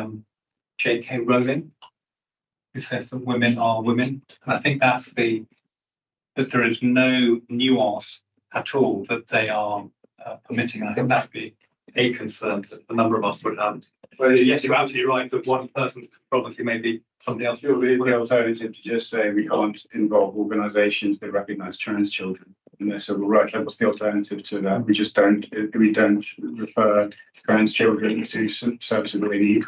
J.K. Rowling, who says that women are women. And I think that's that there is no nuance at all that they are permitting. I think that'd be a concern that a number of us would have. Well, Yes, you're absolutely right that one person's controversy may be somebody else. It would be the alternative to just say we can't involve organisations that recognise trans children. And they said, well, right, what's the alternative to that? We don't refer trans children to services that they need.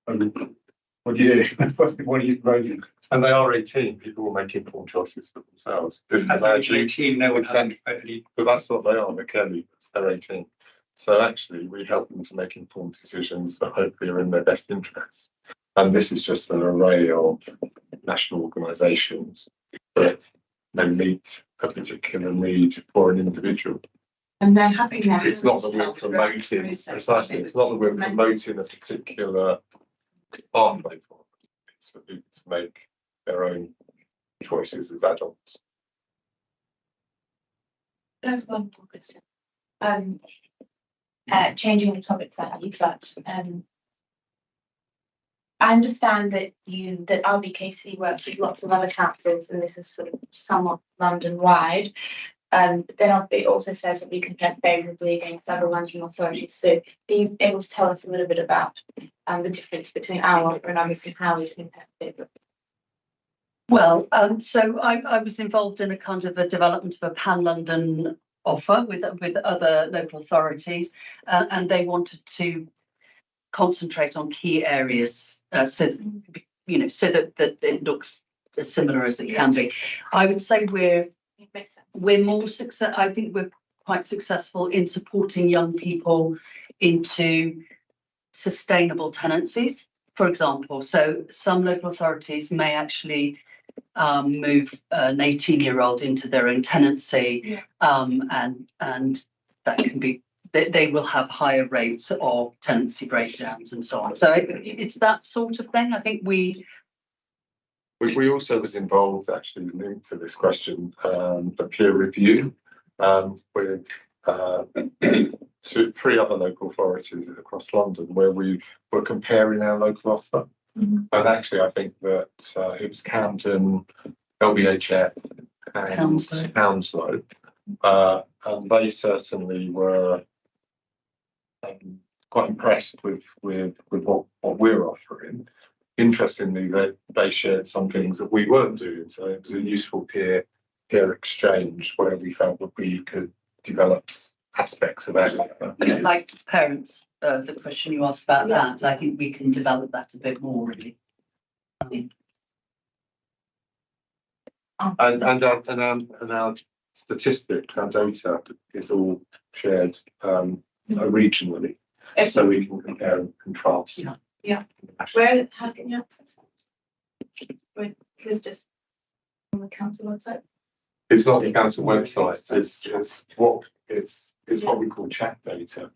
What do you do? What are you proposing? And they are 18, people will make informed choices for themselves. As actually, but that's what they are, they're care leavers, they're 18. So actually, we help them to make informed decisions that hopefully are in their best interests. And this is just an array of national organisations that may meet a particular need for an individual. And they're having their. It's not that we're promoting, precisely, it's not that we're promoting a particular pathway for them. It's for people to make their own choices as adults. That's one more question. Changing the topic slightly, but I understand that RBKC works with lots of other councils, and this is sort of somewhat London-wide. But then it also says that we compare favourably against other London authorities. So, being able to tell us a little bit about the difference between our offer and obviously how we compare favourably. Well, so I was involved in a kind of a development of a pan-London offer with other local authorities, and they wanted to concentrate on key areas, so that it looks as similar as it can be. I would say we're more success. I think we're quite successful in supporting young people into sustainable tenancies, for example. So some local authorities may actually move an 18-year-old into their own tenancy, and that can be, they will have higher rates of tenancy breakdowns and so on. So it's that sort of thing. I think we also was involved, actually linked to this question, a peer review with 3 other local authorities across London, where we were comparing our local offer. And actually, I think that it was Camden, LBHF, and Hounslow, and they certainly were quite impressed with what we're offering. Interestingly, they shared some things that we weren't doing, so it was a useful peer exchange where we felt that we could develop aspects of our offer. Like parents, the question you asked about that, I think we can develop that a bit more, really. And our statistics, our data is all shared regionally, so we can compare and contrast. Yeah. How can you access that? Is this just on the council website? It's not the council website. It's what we call chat data.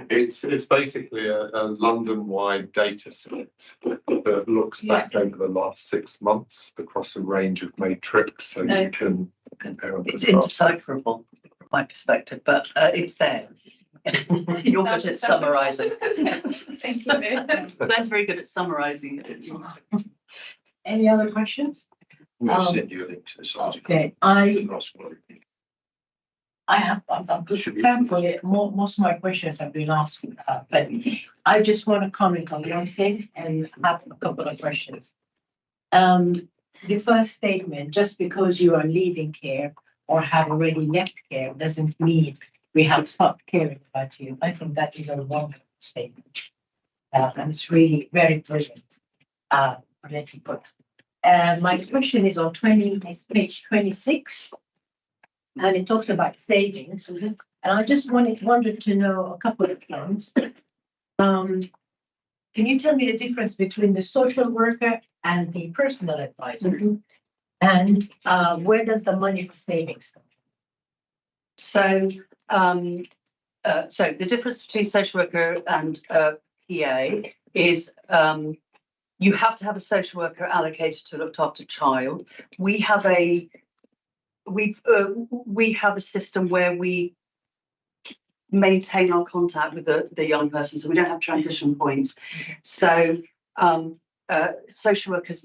It's basically a London-wide data set that looks back over the last 6 months across a range of matrix, so you can compare. It's indecipherable from my perspective, but it's there. You're good at summarising. Thank you. Glenn's very good at summarising. Any other questions? We'll send you a link to this article. Okay, I have, thankfully, most of my questions have been asked, but I just want to comment on one thing and have a couple of questions. The first statement, just because you are leaving care or have already left care doesn't mean we have stopped caring about you. I think that is a wonderful statement. And it's really very brilliant. Let me put. My question is on page 26. And it talks about savings, and I just wanted to know a couple of things. Can you tell me the difference between the social worker and the personal advisor? And where does the money for savings come from? So the difference between social worker and PA is you have to have a social worker allocated to look after child. We have a system where we maintain our contact with the young person, so we don't have transition points. So social workers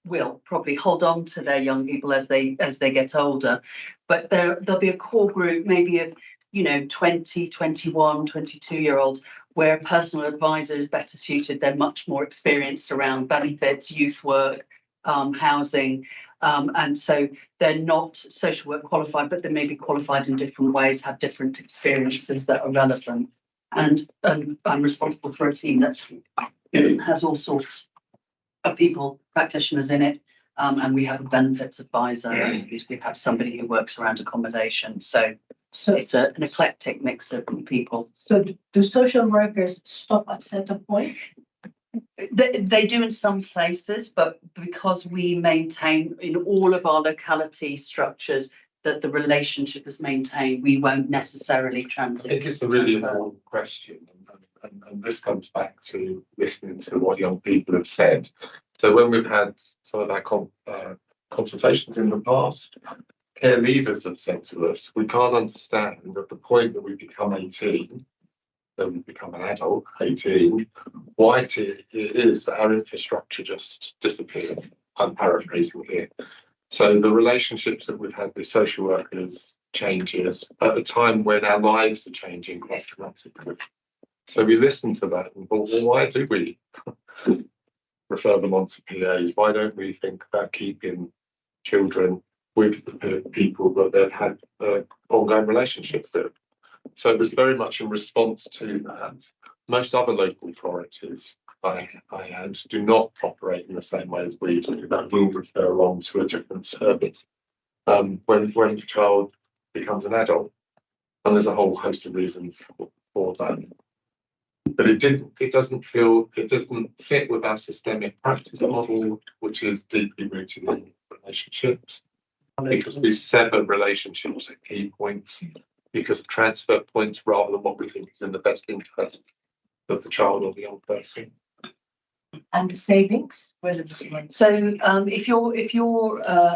will probably hold on to their young people as they get older, but there'll be a core group maybe of 20, 21, 22-year-olds where a personal advisor is better suited. They're much more experienced around benefits, youth work, housing. And so they're not social work qualified, but they may be qualified in different ways, have different experiences that are relevant. And I'm responsible for a team that has all sorts of people, practitioners in it. And we have a benefits advisor, and we have somebody who works around accommodation. So it's an eclectic mix of people. So do social workers stop at certain point? They do in some places, but because we maintain in all of our locality structures that the relationship is maintained, we won't necessarily I transit. think it's a really transfer. important question, and this comes back to listening to what young people have said. So when we've had some of our consultations in the past, care leavers have said to us, we can't understand at the point that we become 18, that we become an adult, 18, why it is that our infrastructure just disappears. I'm paraphrasing here. So the relationships that we've had with social workers changes at a time when our lives are changing quite dramatically. So we listen to that and thought, well, why do we refer them on to PAs? Why don't we think about keeping children with the people that they've had ongoing relationships with? So it was very much in response to that. Most other local authorities I had do not operate in the same way as we do. That will refer on to a different service when the child becomes an adult. And there's a whole host of reasons for that. But it doesn't fit with our systemic practice model, which is deeply rooted in relationships. Because we sever relationships at key points because of transfer points rather than what we think is in the best interest of the child or the young person. And the savings? So if you're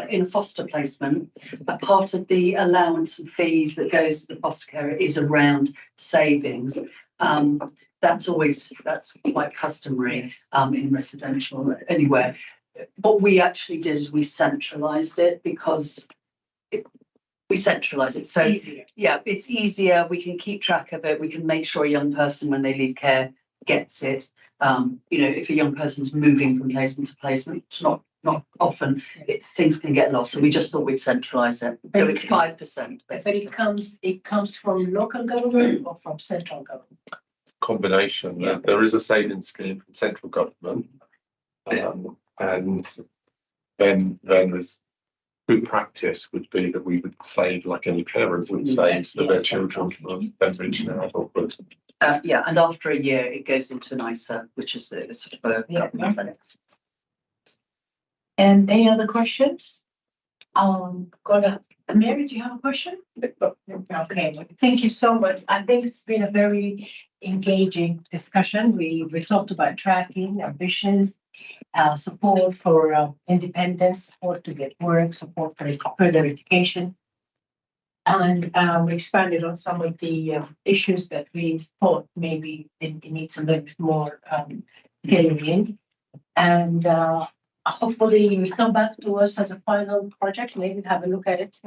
in a foster placement, a part of the allowance and fees that goes to the foster carer is around savings. That's quite customary in residential anywhere. What we actually did is we centralised it because we centralise it. So yeah, it's easier. We can keep track of it. We can make sure a young person, when they leave care, gets it. If a young person's moving from placement to placement, it's not often, things can get lost. So we just thought we'd centralise it. So it's 5%. But it comes from local government or from central government? Combination. Yeah. There is a savings scheme from central government, and then there's good practice would be that we would save like any parent would save for their children from them reaching adulthood. And after a year, it goes into an ISA, which is a sort of a government benefit. And any other questions? Mary, do you have a question? Okay, thank you so much. I think it's been a very engaging discussion. We talked about tracking, ambitions, support for independence, support to get work, support for further education. And we expanded on some of the issues that we thought maybe it needs a little bit more filling in. And hopefully you will come back to us as a final project, maybe have a look at it.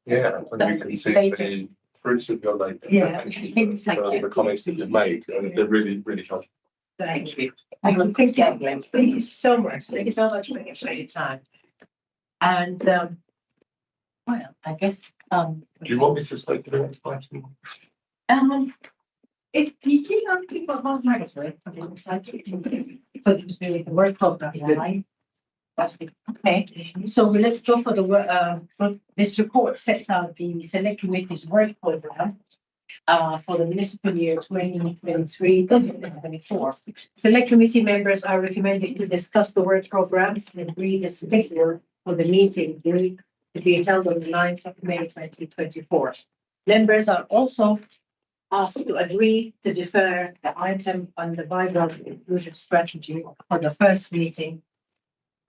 Yeah, and you can see the fruits of your labour. Yeah, the comments that you've made, and they're really, really helpful. Thank you. Thank you so much. Thank you so much for your time. And well, I guess do you want me to stay to the next item? If you know people about magazine, so the work program, right? Okay, so let's go for this report sets out the select committee's work program for the municipal year 2023-2024. Select committee members are recommended to discuss the work program and agree the schedule for the meeting to be held on the 9th of May 2024. Members are also asked to agree to defer the item on the vibrant inclusion strategy for the first meeting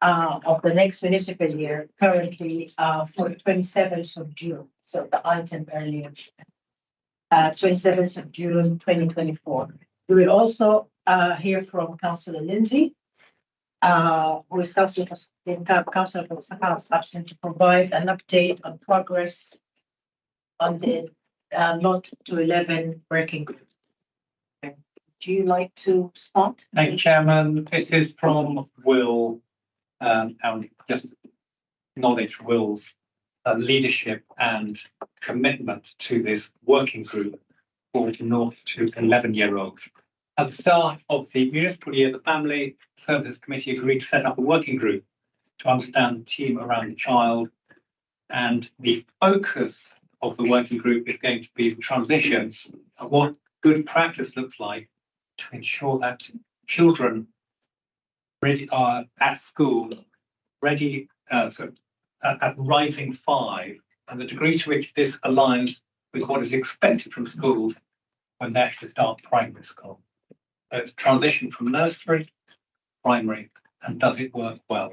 of the next municipal year, currently for 27th of June. So the item earlier, 27th of June 2024. We will also hear from Councillor Lindsay, who is Councillor absent, to provide an update on progress on the Lot to 11 working group. Do you like to start? Thank you, Chairman. This is from Will and just acknowledge Will's leadership and commitment to this working group for 0 to 11-year-olds. At the start of the municipal year, the Family Services Committee agreed to set up a working group to understand the team around the child, and the focus of the working group is going to be the transition of what good practice looks like to ensure that children ready are at school, ready at Rising 5, and the degree to which this aligns with what is expected from schools when they actually start primary school. So it's transition from nursery to primary, and does it work well?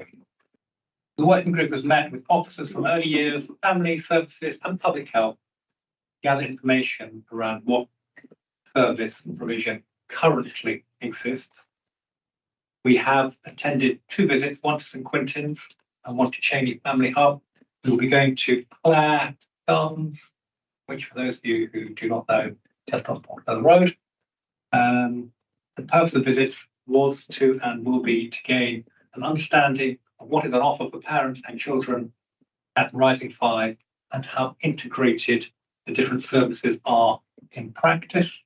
The working group has met with officers from early years, family services and public health, gather information around what service provision currently exists. We have attended 2 visits, one to St Quintin's and one to Cheney Family Hub. We will be going to Clare Gardens, which for those of you who do not know, just off the road. The purpose of the visits was to and will be to gain an understanding of what is on offer for parents and children at Rising 5 and how integrated the different services are in practice.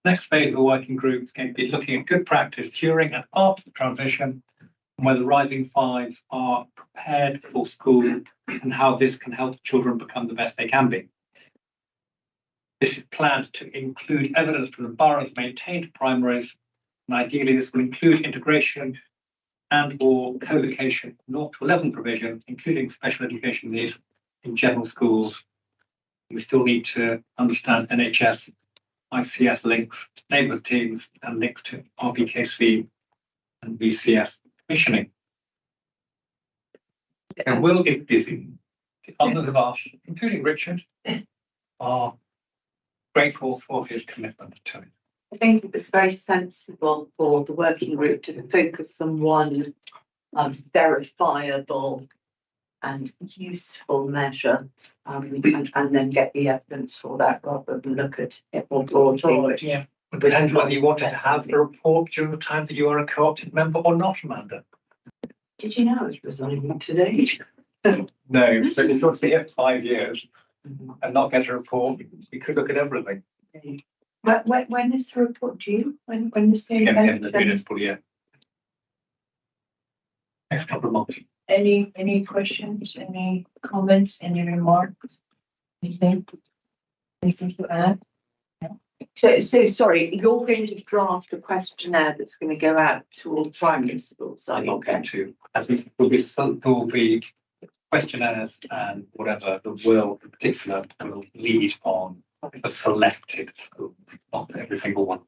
Next phase of the working group is going to be looking at good practice during and after the transition, and whether Rising 5s are prepared for school and how this can help children become the best they can be. This is planned to include evidence from the borough's maintained primaries, and ideally this will include integration and or co-location 0 to 11 provision, including special education needs in general schools. We still need to understand NHS, ICS links, neighbourhood teams, and links to RBKC and VCS commissioning. And Will is busy. The others of us, including Richard, are grateful for his commitment to it. I think it was very sensible for the working group to focus on one verifiable and useful measure, and then get the evidence for that rather than look at it more broadly. Yeah. It depends whether you wanted to have the report during the time that you are a co-opted member or not, Amanda. Did you know I was resigning today? No, but if you want to be here for 5 years and not get a report, we could look at everything. When is the report due? When is the In the municipal year. Next couple of months. Any questions, any comments, any remarks? Anything to add? So sorry, you're going to draft a questionnaire that's going to go out to all primary schools, are I'm you? not going to. There will be questionnaires and whatever the Will in particular will lead on a selected schools, not every single one.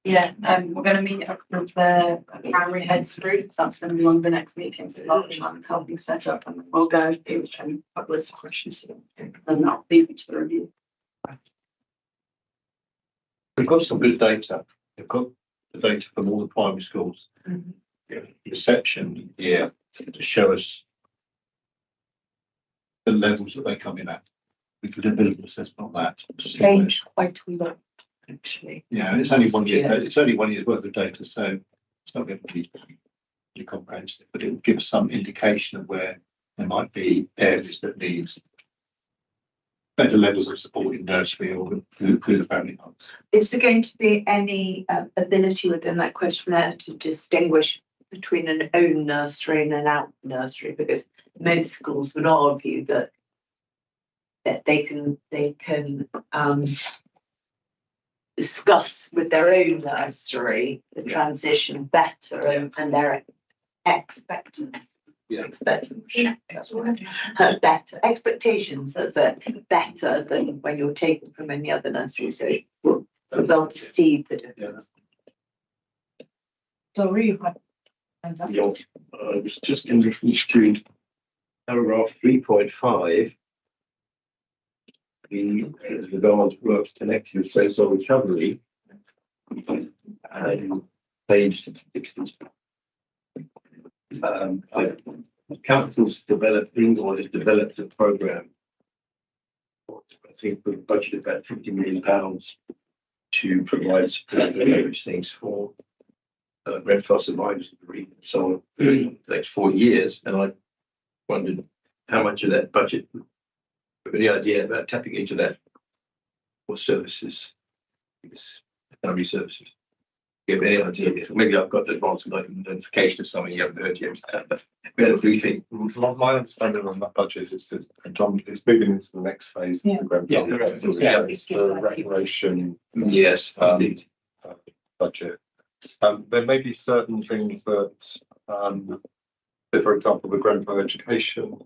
Yeah, we're going to meet up with the primary heads group. That's going to be one of the next meetings that I'll try and help you set up, and we'll go through and put a list of questions to them, and I'll leave it to the review. We've got some good data. We've got the data from all the primary schools. Reception here to show us the levels that they come in at. We could do a bit of an assessment on that. Changed quite a lot, actually. Yeah, and it's only 1 year. It's only 1 year's worth of data, so it's not going to be really comprehensive, but it will give us some indication of where there might be areas that needs better levels of support in nursery or through the family homes. Is there going to be any ability within that questionnaire to distinguish between an own nursery and an out nursery? Because most schools would argue that they can discuss with their own nursery the transition better and their expectations. Yeah. Better expectations, that's it, better than when you're taken from any other nursery, so they'll deceive the difference. So really, Yeah, I was just in reference to paragraph 3.5. The regards works connected with social recovery, and page 60. Council's developing or has developed a program. I think we've budgeted about £50 million to provide support of those things for Grenfell Survivors Degree and so on for the next 4 years. And I wondered how much of that budget, any idea about tapping into that for services, family services? Give any idea? Maybe I've got the advanced notification of something you haven't heard yet. But we had a briefing. My understanding on that budget is it's moving into the next phase of the Grenfell. It's the recreation Yes, indeed. budget. There may be certain things that, so for example, the Grenfell education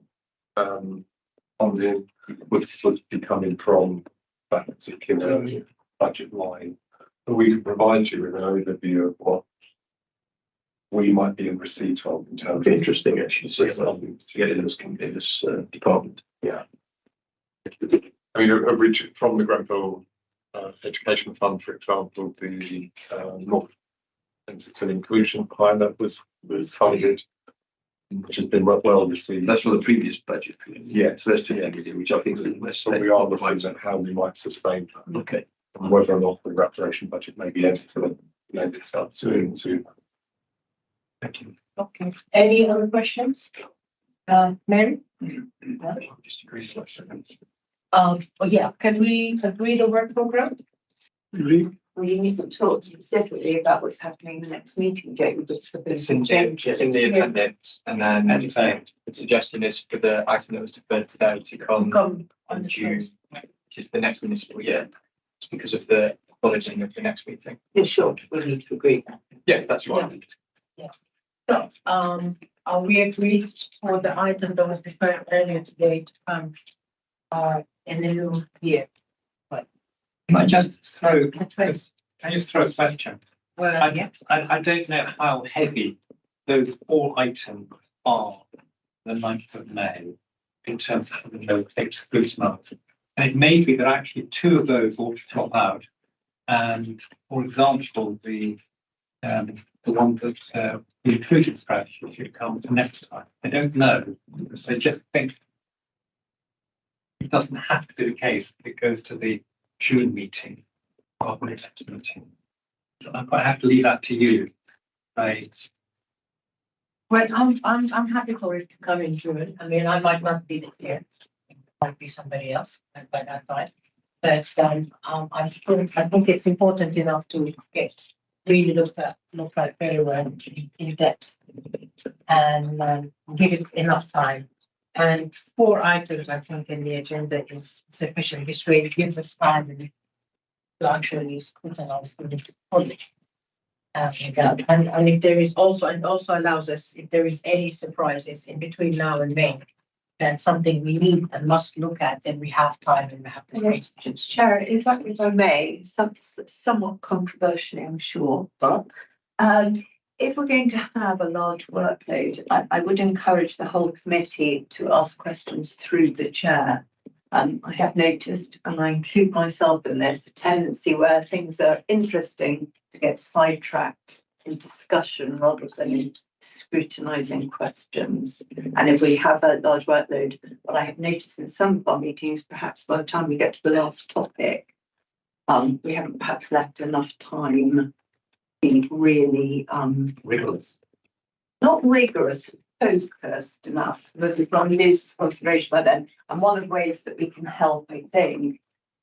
funding would be coming from that particular budget line. But we can provide you with an overview of what we might be in receipt of in terms of Interesting, actually, to get in this department. Yeah. I mean, originally from the Grenfell Education Fund, for example, the North Kensington Inclusion Pilot was funded, which has been well received. That's for the previous budget. Yes. So that's to which I think is less. So we are looking at how we might sustain that, Okay. and whether or not the recreation budget may be able to lend itself to. Thank you. Okay, any other questions? Mary? Just agree with that. Oh yeah, can we agree the work program? Agree? We need to talk specifically about what's happening in the next meeting, David, because of It's in the appendix, and then the suggestion is for the item that was deferred today to come Come on June, which is the next municipal year. It's because of the acknowledging of the next meeting. in short, we need to agree. Yeah, that's right. So, are we agreed for the item that was deferred earlier today to come in the new year? Can I just throw, can I just throw a question? Well, yeah, I don't know how heavy those 4 items are the 9th of May in terms of the exclusion of. And it may be that actually 2 of those ought to drop out. And for example, the one that the inclusion strategy should come to next time. I don't know. So I just think it doesn't have to be the case if it goes to the June meeting rather than the next meeting. So I have to leave that to you. Right. well, I'm happy for it to come in June. I mean, I might not be there. It might be somebody else by that time. But I think it's important enough to get really look at very well in depth and give it enough time. And 4 items, I think, in the agenda is sufficient. This way it gives us time to actually scrutinize the project. And if there is also, and also allows us, if there is any surprises in between now and May, that's something we need and must look at, then we have time and we have the space. Chair, in fact, if I may, somewhat controversially, I'm sure, but if we're going to have a large workload, I would encourage the whole committee to ask questions through the chair. I have noticed, and I include myself in this, a tendency where things are interesting to get sidetracked in discussion rather than in scrutinising questions. And if we have a large workload, what I have noticed in some of our meetings, perhaps by the time we get to the last topic, we haven't perhaps left enough time being really Rigorous. not rigorous, focused enough. There's not lose concentration by then. And one of the ways that we can help, I think,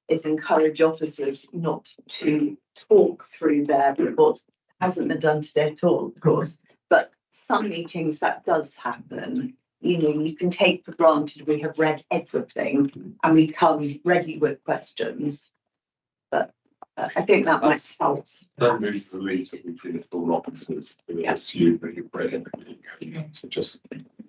is encourage officers not to talk through their reports. Hasn't been done today at all, of course, but some meetings that does happen. You know, you can take for granted we have read everything and we come ready with questions. But I think that might help. Don't really believe that we can all officers who assume that you've read everything. So just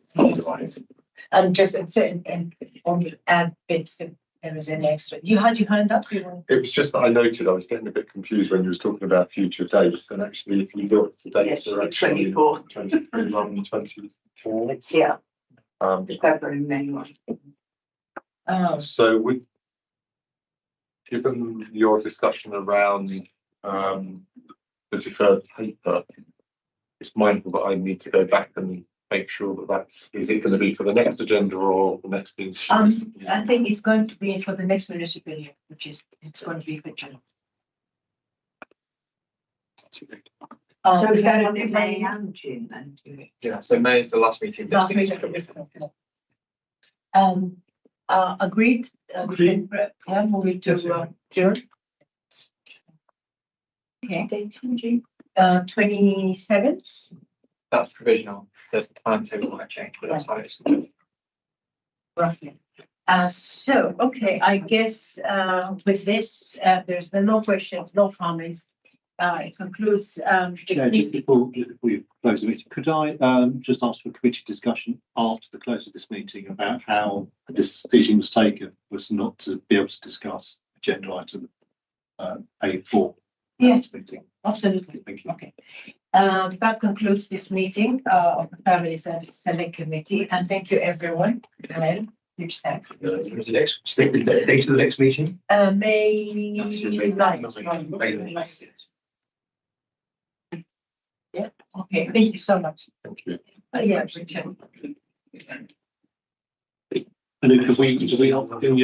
summarize. And just and on the add bits if there was any extra. You had your hand up. It was just that I noted I was getting a bit confused when you was talking about future dates, and actually if you look, the dates Yes, are actually 24. 23 rather than 24. Yeah, Um, the February, May one. So with, given your discussion around the deferred paper, it's mindful that I need to go back and make sure that is it going to be for the next agenda or the next meeting? I think it's going to be for the next municipal year, which is it's going to be for June. So Is is that that okay? in May and June then? Yeah, so May is the last meeting. Last meeting. Agreed? Agreed. Yeah, moving Yes, to June. Okay, Date in June? 27th, That's provisional. The timetable might change, but that's how it's. roughly. So, okay, I guess with this, there's no questions, no comments. It concludes the Yeah, just committee. before you close the meeting, could I just ask for committee discussion after the close of this meeting about how the decision was taken was not to be able to discuss agenda item A4? Yes. Meeting. Absolutely. Thank you. Okay. That concludes this meeting of the Family Service Select Committee, and thank you, everyone. And huge thanks. Date of the next meeting? May No, it says May 9th. Yeah, okay, thank you so much. Thank you. Yeah, Richard. And then could we not do